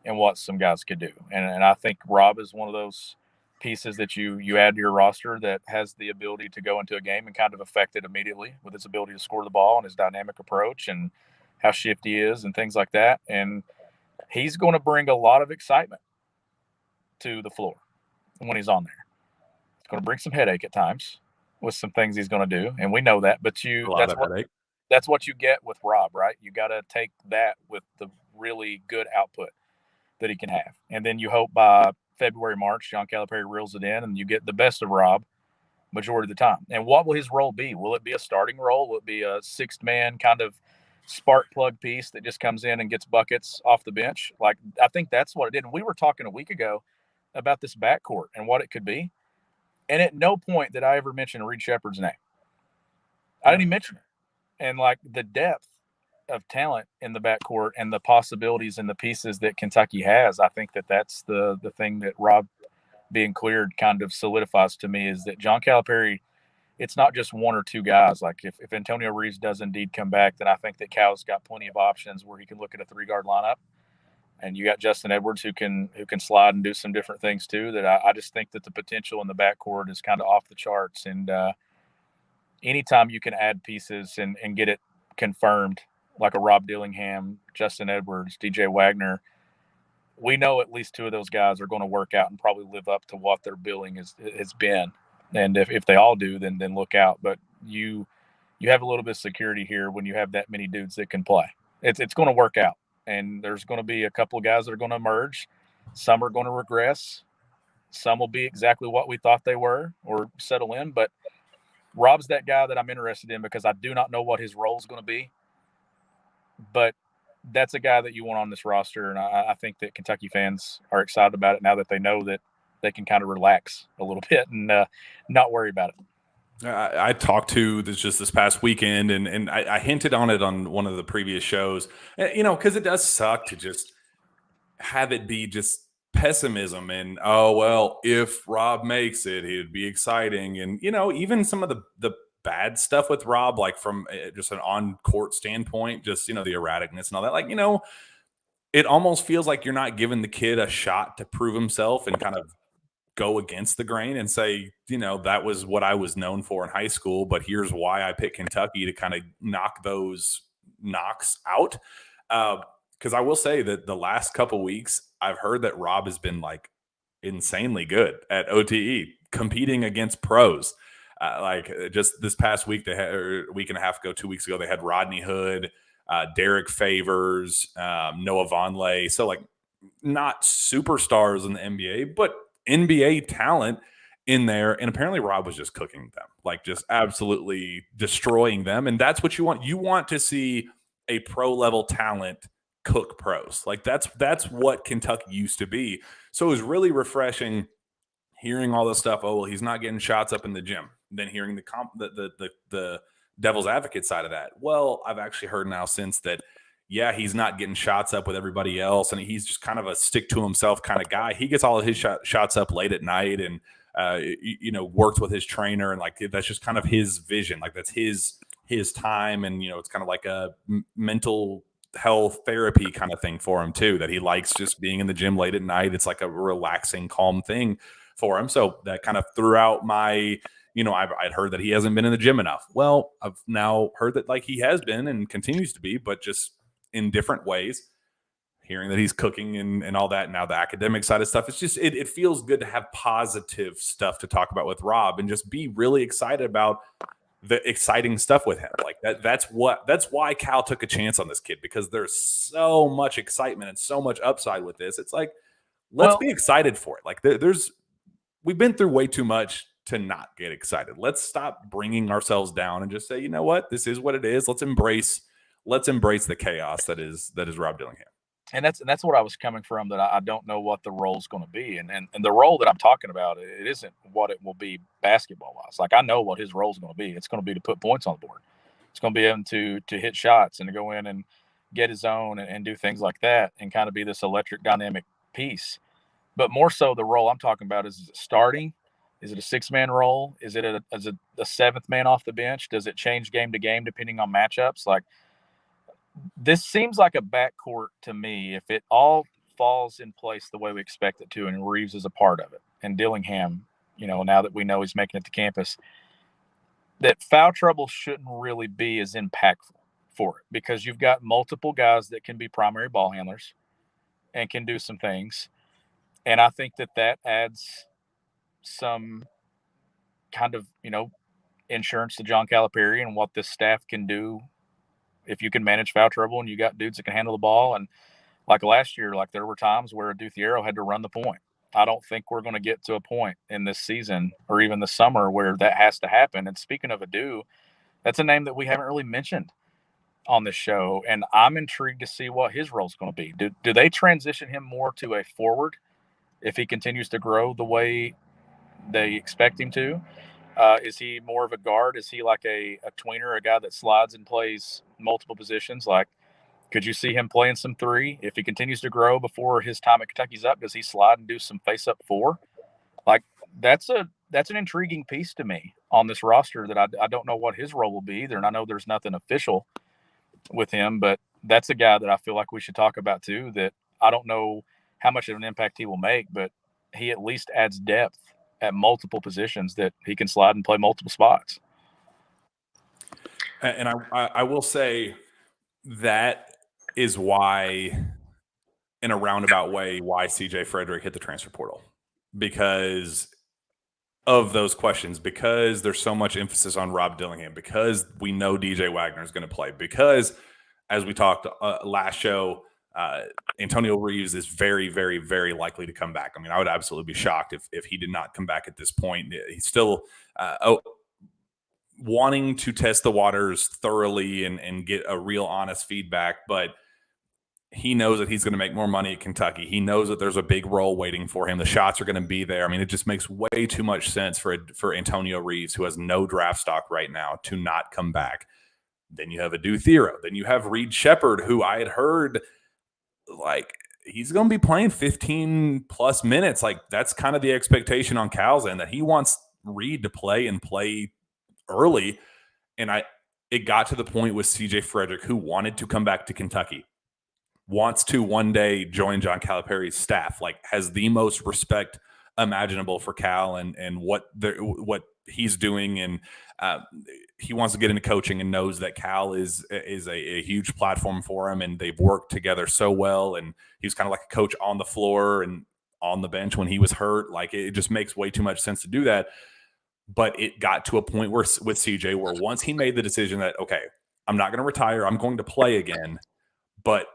in what some guys could do, and I think Rob is one of those pieces that you add to your roster that has the ability to go into a game and kind of affect it immediately with his ability to score the ball and his dynamic approach and how shifty he is and things like that. And he's going to bring a lot of excitement to the floor when he's on there. It's going to bring some headache at times with some things he's going to do, and we know that. But that's what you get with Rob, right? You got to take that with the really good output that he can have, and then you hope by February, March, John Calipari reels it in, and you get the best of Rob majority of the time. And what will his role be? Will it be a starting role? Will it be a sixth man kind of spark plug piece that just comes in and gets buckets off the bench? Like, I think that's what it did. And we were talking a week ago about this backcourt and what it could be. And at no point did I ever mention Reed Shepherd's name. I didn't even mention it. And like the depth of talent in the backcourt and the possibilities and the pieces that Kentucky has, I think that that's the thing that Rob being cleared kind of solidifies to me, is that John Calipari, it's not just one or two guys. Like if Antonio Reeves does indeed come back, then I think that Cal's got plenty of options where he can look at a 3-guard lineup. And you got Justin Edwards who can slide and do some different things too. That I just think that the potential in the backcourt is kind of off the charts. And anytime you can add pieces and get it confirmed, like a Rob Dillingham, Justin Edwards, DJ Wagner, we know at least two of those guys are going to work out and probably live up to what their billing has been. And if they all do, then look out. But you have a little bit of security here when you have that many dudes that can play. It's going to work out. And there's going to be a couple of guys that are going to emerge. Some are going to regress. Some will be exactly what we thought they were or settle in. But Rob's that guy that I'm interested in because I do not know what his role is going to be. But that's a guy that you want on this roster. And I think that Kentucky fans are excited about it now that they know that they can kind of relax a little bit and not worry about it. I talked to this past weekend, and I hinted on it on one of the previous shows, because it does suck to just have it be just pessimism and, oh, well, if Rob makes it, it'd be exciting. And, even some of the bad stuff with Rob, like from just an on-court standpoint, just, the erraticness and all that, like, it almost feels like you're not giving the kid a shot to prove himself and kind of go against the grain and say, that was what I was known for in high school, but here's why I picked Kentucky to kind of knock those knocks out. Because I will say that the last couple weeks, I've heard that Rob has been like insanely good at OTE, competing against pros. Like just this past week, they had, or a week and a half ago, 2 weeks ago, they had Rodney Hood, Derek Favors, Noah Vonleh. So like not superstars in the NBA, but NBA talent in there. And apparently Rob was just cooking them, like just absolutely destroying them. And that's what you want. You want to see a pro level talent cook pros. Like that's what Kentucky used to be. So it was really refreshing hearing all this stuff. Oh, well, he's not getting shots up in the gym. Then hearing the devil's advocate side of that. Well, I've actually heard now since that, yeah, he's not getting shots up with everybody else, and he's just kind of a stick-to-himself kind of guy. He gets all of his shots up late at night and, works with his trainer, and, like, that's just kind of his vision. Like, that's his time, and, it's kind of like a mental health therapy kind of thing for him, too, that he likes just being in the gym late at night. It's like a relaxing, calm thing for him. So that kind of threw out my – I'd heard that he hasn't been in the gym enough. Well, I've now heard that, like, he has been and continues to be, but just – in different ways, hearing that he's cooking and all that. Now the academic side of stuff, it's just, it feels good to have positive stuff to talk about with Rob and just be really excited about the exciting stuff with him. Like that's why Cal took a chance on this kid, because there's so much excitement and so much upside with this. It's like, let's be excited for it. Like we've been through way too much to not get excited. Let's stop bringing ourselves down and just say, you know what, this is what it is. Let's embrace the chaos that is Rob Dillingham. And that's what I was coming from, that I don't know what the role is going to be. And the role that I'm talking about, it isn't what it will be basketball wise. Like, I know what his role is going to be. It's going to be to put points on the board. It's going to be him to hit shots and to go in and get his own and do things like that, and kind of be this electric dynamic piece. But more so, the role I'm talking about is it starting? Is it a 6-man role? Is it a 7th man off the bench? Does it change game to game depending on matchups? Like, this seems like a backcourt to me, if it all falls in place the way we expect it to, and Reeves is a part of it, and Dillingham, now that we know he's making it to campus, that foul trouble shouldn't really be as impactful for it, because you've got multiple guys that can be primary ball handlers and can do some things. And I think that adds some kind of, insurance to John Calipari and what this staff can do if you can manage foul trouble and you got dudes that can handle the ball. And like last year, like, there were times where Duthiero had to run the point. I don't think we're going to get to a point in this season or even the summer where that has to happen. And speaking of Adu, that's a name that we haven't really mentioned on this show, and I'm intrigued to see what his role is going to be. Do they transition him more to a forward if he continues to grow the way they expect him to? Is he more of a guard? Is he like a tweener, a guy that slides and plays multiple positions? Like, could you see him playing some 3 if he continues to grow before his time at Kentucky's up? Does he slide and do some face-up 4? Like, that's an intriguing piece to me on this roster that I don't know what his role will be either, and I know there's nothing official with him, but that's a guy that I feel like we should talk about too, that I don't know how much of an impact he will make, but he at least adds depth at multiple positions that he can slide and play multiple spots. And I will say that is why, in a roundabout way, why CJ Frederick hit the transfer portal, because of those questions, because there's so much emphasis on Rob Dillingham, because we know DJ Wagner is going to play, because, as we talked last show, Antonio Reeves is very, very, very likely to come back. I mean, I would absolutely be shocked if he did not come back at this point. He's still wanting to test the waters thoroughly and get a real honest feedback, but he knows that he's going to make more money at Kentucky. He knows that there's a big role waiting for him. The shots are going to be there. I mean, it just makes way too much sense for Antonio Reeves, who has no draft stock right now, to not come back. Then you have Adu Thiero. Then you have Reed Shepherd, who I had heard, like, he's going to be playing 15 plus minutes. Like, that's kind of the expectation on Cal's end, that he wants Reed to play and play early. And it got to the point with CJ Frederick, who wanted to come back to Kentucky, wants to one day join John Calipari's staff, like, has the most respect imaginable for Cal and what he's doing. And he wants to get into coaching and knows that Cal is a huge platform for him, and they've worked together so well. And he was kind of like a coach on the floor and on the bench when he was hurt. Like, it just makes way too much sense to do that. But it got to a point where with CJ, where once he made the decision that, okay, I'm not going to retire, I'm going to play again, but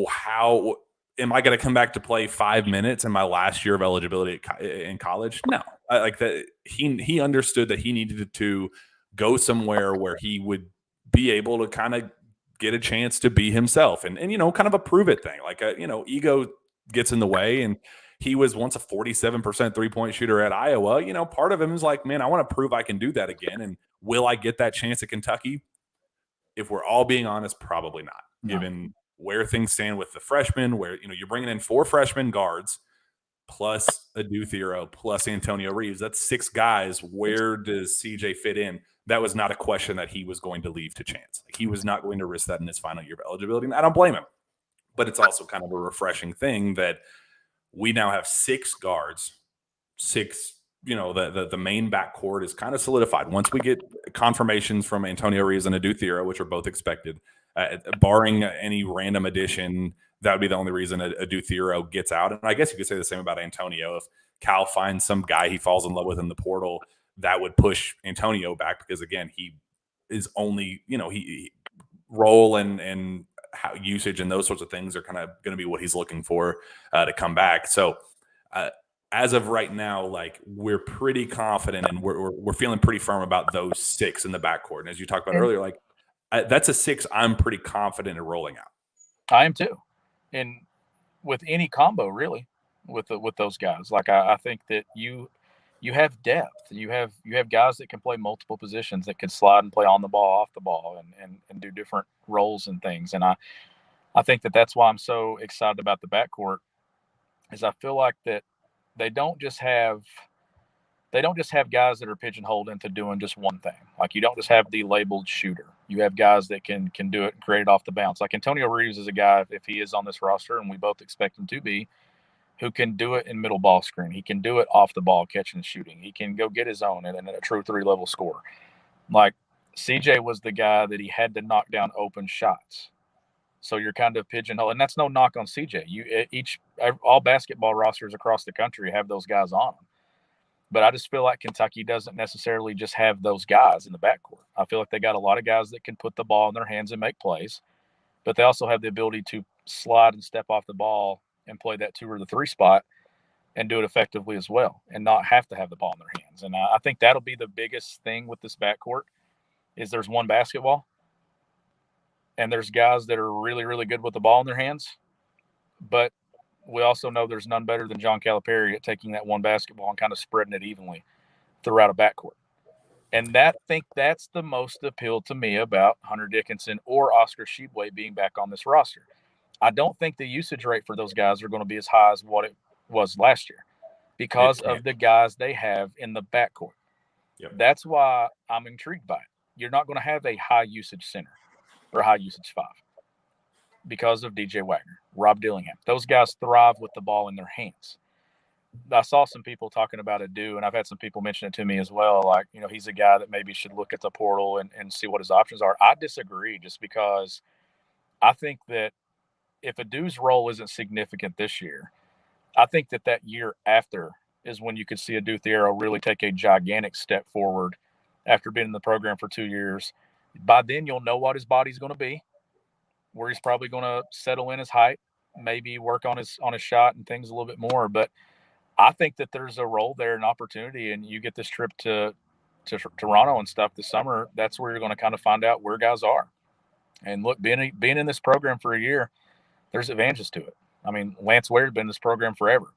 how am I going to come back to play 5 minutes in my last year of eligibility in college? No, like that. He understood that he needed to go somewhere where he would be able to kind of get a chance to be himself and kind of a prove it thing. Like, ego gets in the way, and he was once a 47% 3-point shooter at Iowa. Part of him is like, man, I want to prove I can do that again. And will I get that chance at Kentucky? If we're all being honest, probably not, given where things stand with the freshmen, where, you're bringing in 4 freshman guards plus Adu Thiero plus Antonio Reeves. That's 6 guys. Where does CJ fit in? That was not a question that he was going to leave to chance. Like, he was not going to risk that in his final year of eligibility. And I don't blame him. But it's also kind of a refreshing thing that we now have 6 guards, 6. The main backcourt is kind of solidified. Once we get confirmations from Antonio Reeves and Adu Thiero, which are both expected, barring any random addition, that would be the only reason Adu Thiero gets out. And I guess you could say the same about Antonio. If Cal finds some guy he falls in love with in the portal, that would push Antonio back, because, again, he is only, he role and how usage and those sorts of things are kind of going to be what he's looking for to come back. So as of right now, like, we're pretty confident and we're feeling pretty firm about those 6 in the backcourt. And as you talked about earlier, like, that's a 6 I'm pretty confident in rolling out. I am too. in with any combo really with those guys. Like I think that you have depth. You have guys that can play multiple positions, that can slide and play on the ball, off the ball, and do different roles and things. And I think that that's why I'm so excited about the backcourt, is I feel like that they don't just have guys that are pigeonholed into doing just one thing. Like, you don't just have the labeled shooter. You have guys that can do it and create it off the bounce. Like Antonio Reeves is a guy, if he is on this roster, and we both expect him to be, who can do it in middle ball screen. He can do it off the ball, catching and shooting. He can go get his own and a true 3-level scorer. Like, CJ was the guy that he had to knock down open shots. So you're kind of pigeonholed, and that's no knock on CJ. All basketball rosters across the country have those guys on them. But I just feel like Kentucky doesn't necessarily just have those guys in the backcourt. I feel like they got a lot of guys that can put the ball in their hands and make plays, but they also have the ability to slide and step off the ball and play that 2 or the 3 spot and do it effectively as well, and not have to have the ball in their hands. And I think that'll be the biggest thing with this backcourt, is there's one basketball, and there's guys that are really, really good with the ball in their hands, but we also know there's none better than John Calipari at taking that one basketball and kind of spreading it evenly throughout a backcourt. And I think that's the most appeal to me about Hunter Dickinson or Oscar Tshiebwe being back on this roster. I don't think the usage rate for those guys are going to be as high as what it was last year because of the guys they have in the backcourt. Yep. That's why I'm intrigued by it. You're not going to have a high usage center or high usage 5 because of DJ Wagner, Rob Dillingham. Those guys thrive with the ball in their hands. I saw some people talking about Adu, and I've had some people mention it to me as well. Like, he's a guy that maybe should look at the portal and see what his options are. I disagree, just because I think that if Adu's role isn't significant this year, I think that year after is when you could see Adu Thiero really take a gigantic step forward after being in the program for 2 years. By then, you'll know what his body's going to be, where he's probably going to settle in his height, maybe work on his shot and things a little bit more. But I think that there's a role there, an opportunity, and you get this trip to Toronto and stuff this summer. That's where you're going to kind of find out where guys are. And look, being in this program for a year, there's advantages to it. I mean, Lance Ware's been in this program forever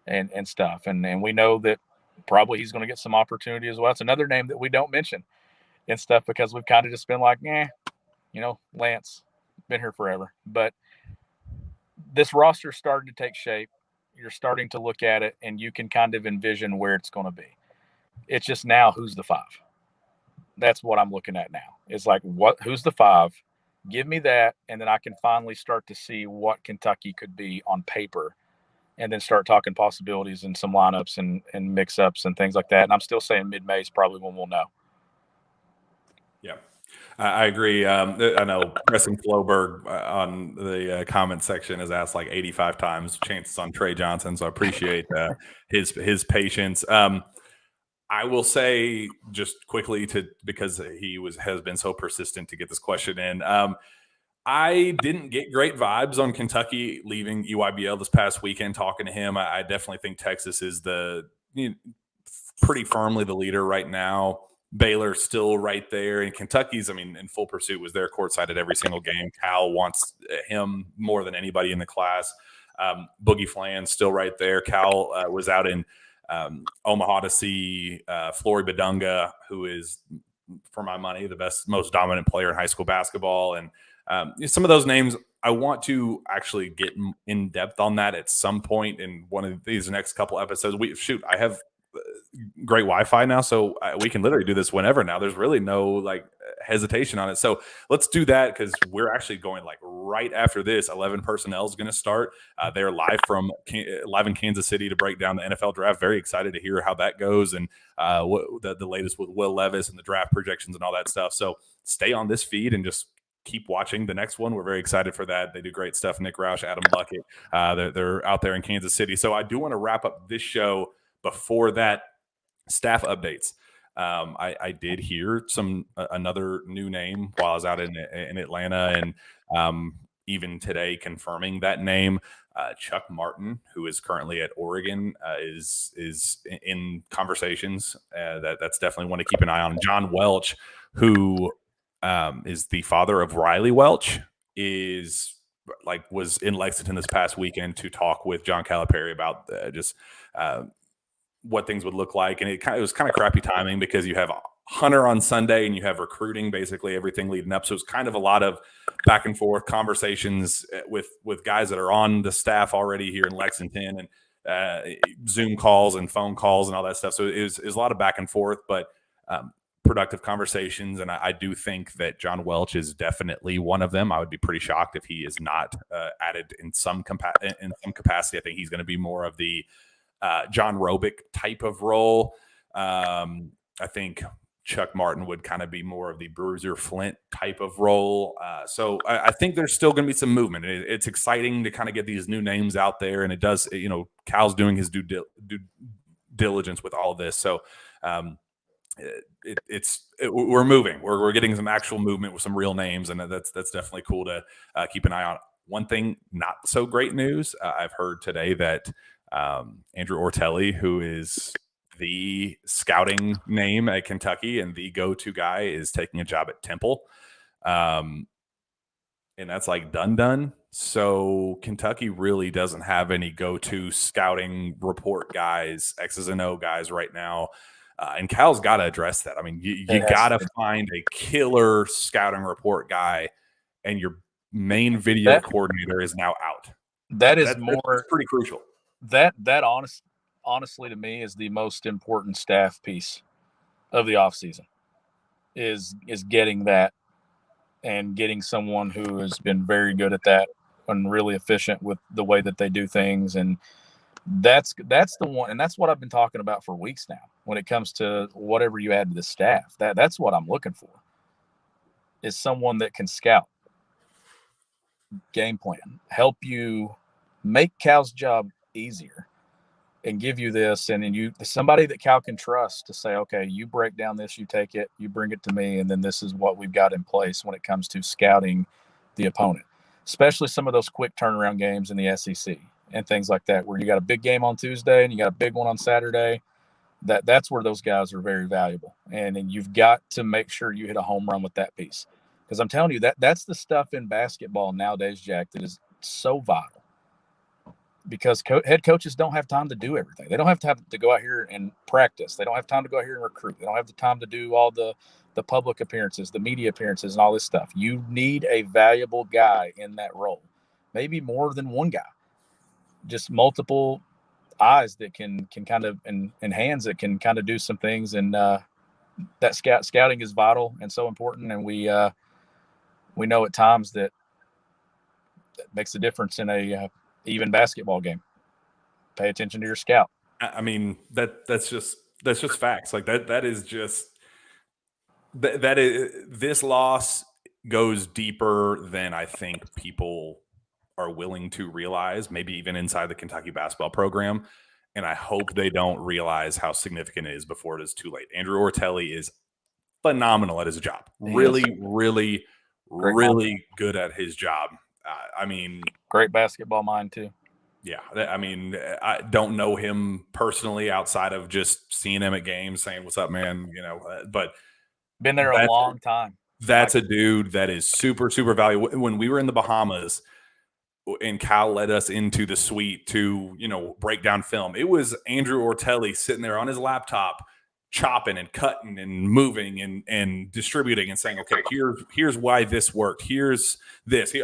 and stuff. And we know that probably he's going to get some opportunity as well. It's another name that we don't mention and stuff because we've kind of just been like, Lance, been here forever. But this roster's starting to take shape. You're starting to look at it, and you can kind of envision where it's going to be. It's just now, who's the 5? That's what I'm looking at now. It's like, who's the 5? Give me that, and then I can finally start to see what Kentucky could be on paper, and then start talking possibilities and some lineups and mix-ups and things like that. And I'm still saying mid-May is probably when we'll know. Yeah. I agree. I know Preston Floberg on the comment section has asked like 85 times chances on Trey Johnson, so I appreciate his patience. I will say just quickly because he has been so persistent to get this question in. I didn't get great vibes on Kentucky leaving EYBL this past weekend. Talking to him, I definitely think Texas is pretty firmly the leader right now. Baylor's still right there, and Kentucky's, in full pursuit, was there courtside at every single game. Cal wants him more than anybody in the class. Boogie Flan's still right there. Cal was out in Omaha to see Flory Badunga, who is, for my money, the best, most dominant player in high school basketball. And some of those names, I want to actually get in depth on that at some point in one of these next couple episodes. I have great Wi-Fi now, so we can literally do this whenever now. There's really no hesitation on it. So let's do that, because we're actually going right after this. 11 Personnel is going to start. They're live in Kansas City to break down the NFL draft. Very excited to hear how that goes, and what the latest with Will Levis and the draft projections and all that stuff. So stay on this feed and just keep watching the next one. We're very excited for that. They do great stuff. Nick Roush, Adam Bucket, they're out there in Kansas City. So I do want to wrap up this show. Before that, staff updates. I did hear another new name while I was out in Atlanta, and even today confirming that name. Chuck Martin, who is currently at Oregon, is in conversations. That's definitely one to keep an eye on. John Welch, who is the father of Riley Welch, is was in Lexington this past weekend to talk with John Calipari about just what things would look like. And it was kind of crappy timing because you have Hunter on Sunday and you have recruiting, basically everything leading up. So it's kind of a lot of back and forth conversations with guys that are on the staff already here in Lexington, and Zoom calls and phone calls and all that stuff. So it was a lot of back and forth, but productive conversations. And I do think that John Welch is definitely one of them. I would be pretty shocked if he is not added in some capacity. I think he's going to be more of the John Robick type of role. I think Chuck Martin would kind of be more of the Bruiser Flint type of role. So I think there's still going to be some movement. It's exciting to kind of get these new names out there, and it does, Cal's doing his due diligence with all of this. So we're moving. We're getting some actual movement with some real names, and that's definitely cool to keep an eye on. One thing, not so great news. I've heard today that Andrew Ortelli, who is the scouting name at Kentucky and the go-to guy, is taking a job at Temple. And that's like done. So Kentucky really doesn't have any go-to scouting report guys, X's and O guys right now. And Cal's got to address that. I mean, you got to find a killer scouting report guy, and your main video coordinator is now out. That's pretty crucial. That honestly, to me, is the most important staff piece of the offseason is getting that and getting someone who has been very good at that and really efficient with the way that they do things. And that's the one. And that's what I've been talking about for weeks now when it comes to whatever you add to the staff. That's what I'm looking for, is someone that can scout, game plan, help you make Cal's job easier, and give you this, and you somebody that Cal can trust to say, okay, you break down this, you take it, you bring it to me, and then this is what we've got in place when it comes to scouting the opponent, especially some of those quick turnaround games in the SEC and things like that, where you got a big game on Tuesday and you got a big one on Saturday. That's where those guys are very valuable, and you've got to make sure you hit a home run with that piece, because I'm telling you that's the stuff in basketball nowadays, Jack, that is so vital. Because head coaches don't have time to do everything. They don't have to go out here and practice. They don't have time to go out here and recruit. They don't have the time to do all the public appearances, the media appearances, and all this stuff. You need a valuable guy in that role, maybe more than one guy, just multiple eyes that can kind of, and hands that can kind of do some things. And that scouting is vital and so important. And we know at times that makes a difference in a even basketball game. Pay attention to your scout. I mean, that's just facts. Like that is just that is, this loss goes deeper than I think people are willing to realize, maybe even inside the Kentucky basketball program. And I hope they don't realize how significant it is before it is too late. Andrew Ortelli is phenomenal at his job. Really good at his job. I mean, great basketball mind too. Yeah. I mean, I don't know him personally outside of just seeing him at games, saying, "What's up, man?" But been there a long time. That's a dude that is super, super valuable. When we were in the Bahamas and Cal led us into the suite to, break down film, it was Andrew Ortelli sitting there on his laptop, chopping and cutting and moving and distributing and saying, okay, here's why this worked. Here's this.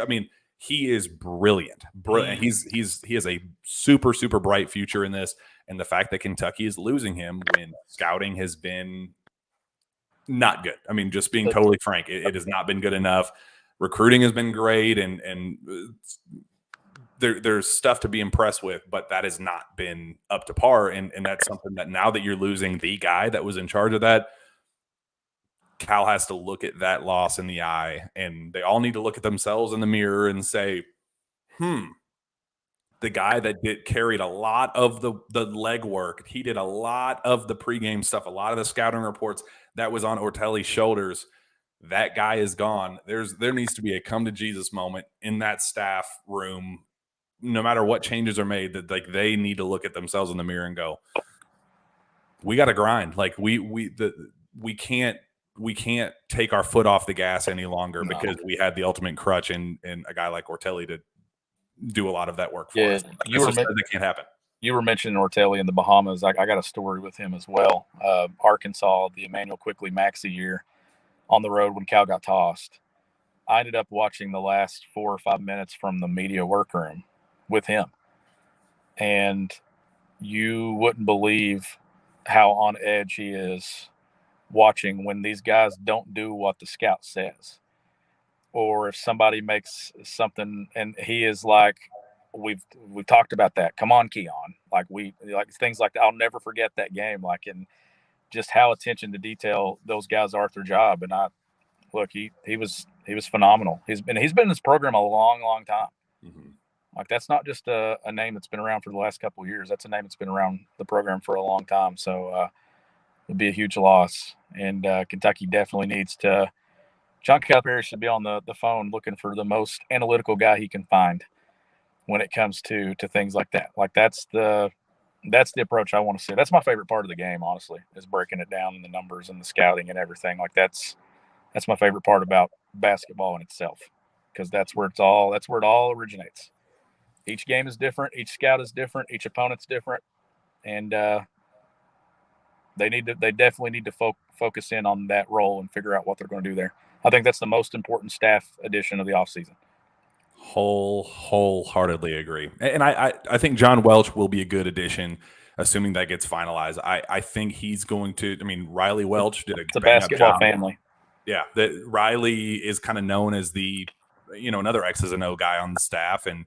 He is brilliant. He has a super, super bright future in this. And the fact that Kentucky is losing him when scouting has been not good. I mean, just being totally frank, it has not been good enough. Recruiting has been great, and there's stuff to be impressed with, but that has not been up to par. And that's something that now that you're losing the guy that was in charge of that, Cal has to look at that loss in the eye, and they all need to look at themselves in the mirror and say, the guy that carried a lot of the legwork, he did a lot of the pregame stuff, a lot of the scouting reports, that was on Ortelli's shoulders. That guy is gone. There needs to be a come to Jesus moment in that staff room, no matter what changes are made, that like they need to look at themselves in the mirror and go, we got to grind. Like we can't take our foot off the gas any longer because we had the ultimate crutch in a guy like Ortelli do a lot of that work for Yeah, us. That can't happen. You were mentioning Ortelli in the Bahamas. I got a story with him as well. Arkansas, the Emmanuel Quickly Maxey year on the road when Cal got tossed. I ended up watching the last 4 or 5 minutes from the media workroom with him. And you wouldn't believe how on edge he is watching when these guys don't do what the scout says. Or if somebody makes something and he is like, we've talked about that. Come on, Keon. Like things like that. I'll never forget that game. Like, and just how attention to detail those guys are at their job. And he was phenomenal. He's been in this program a long, long time. Mm-hmm. Like, that's not just a name that's been around for the last couple of years. That's a name that's been around the program for a long time. So it'd be a huge loss. And Kentucky definitely needs to. John Calipari should be on the phone looking for the most analytical guy he can find when it comes to things like that. Like, that's the approach I want to see. That's my favorite part of the game, honestly, is breaking it down in the numbers and the scouting and everything. Like, that's my favorite part about basketball in itself, because that's where it all originates. Each game is different. Each scout is different. Each opponent's different. And they definitely need to focus in on that role and figure out what they're going to do there. I think that's the most important staff addition of the offseason. Wholeheartedly agree. And I think John Welch will be a good addition, assuming that gets finalized. I think he's going to. I mean, Riley Welch did a basketball job. Family. Yeah, that Riley is kind of known as the, another X's and O guy on the staff, and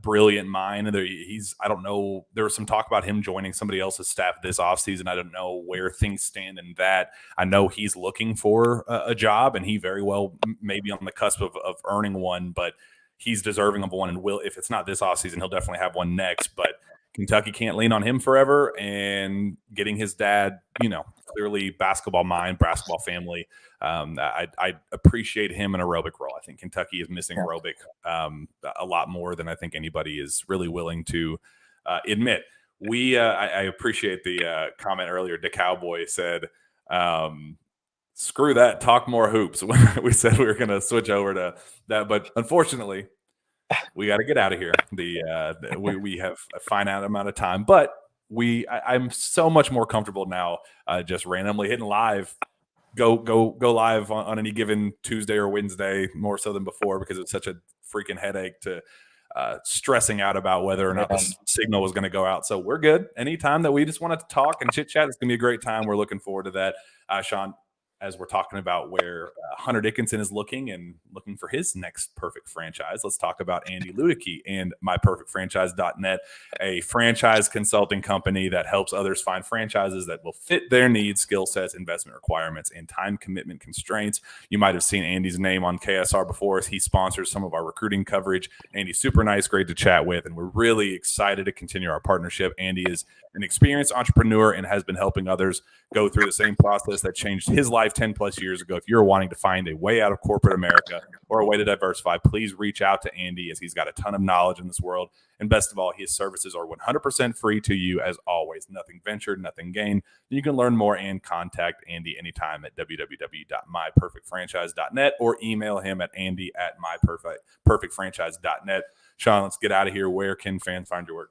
brilliant mind. I don't know. There was some talk about him joining somebody else's staff this offseason. I don't know where things stand in that. I know he's looking for a job, and he very well may be on the cusp of earning one, but he's deserving of one, and if it's not this offseason, he'll definitely have one next. But Kentucky can't lean on him forever, and getting his dad, clearly basketball mind, basketball family. I appreciate him in aerobic role. I think Kentucky is missing aerobic a lot more than I think anybody is really willing to admit. I appreciate the comment earlier. The Cowboy said, screw that, talk more hoops. We said we were going to switch over to that, but unfortunately, we got to get out of here. We have a finite amount of time, but I'm so much more comfortable now just randomly hitting live. Go live on any given Tuesday or Wednesday, more so than before, because it's such a freaking headache to stressing out about whether or not the signal was going to go out. So we're good. Anytime that we just want to talk and chit chat, it's going to be a great time. We're looking forward to that. Sean, as we're talking about where Hunter Dickinson is looking for his next perfect franchise, let's talk about Andy Ludicky and MyPerfectFranchise.net, a franchise consulting company that helps others find franchises that will fit their needs, skill sets, investment requirements, and time commitment constraints. You might have seen Andy's name on KSR before, as he sponsors some of our recruiting coverage. Andy's super nice, great to chat with, and we're really excited to continue our partnership. Andy is an experienced entrepreneur and has been helping others go through the same process that changed his life 10 plus years ago. If you're wanting to find a way out of corporate America or a way to diversify, please reach out to Andy, as he's got a ton of knowledge in this world. And best of all, his services are 100% free to you, as always. Nothing ventured, nothing gained. You can learn more and contact Andy anytime at www.myperfectfranchise.net or email him at andy@myperfectfranchise.net. Sean, let's get out of here. Where can fans find your work?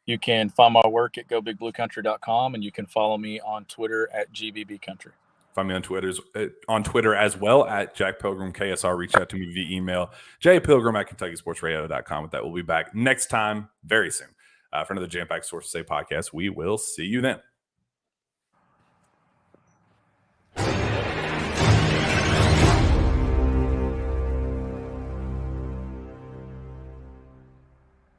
You can find my work at gobigbluecountry.com, and you can follow me on Twitter at GBBCountry. Find me on Twitter as well at Jack Pilgrim KSR. Reach out to me via email, jpilgrim@KentuckySportsRadio.com. With that, we'll be back next time very soon for another Jam Packed Source to Say podcast. We will see you then.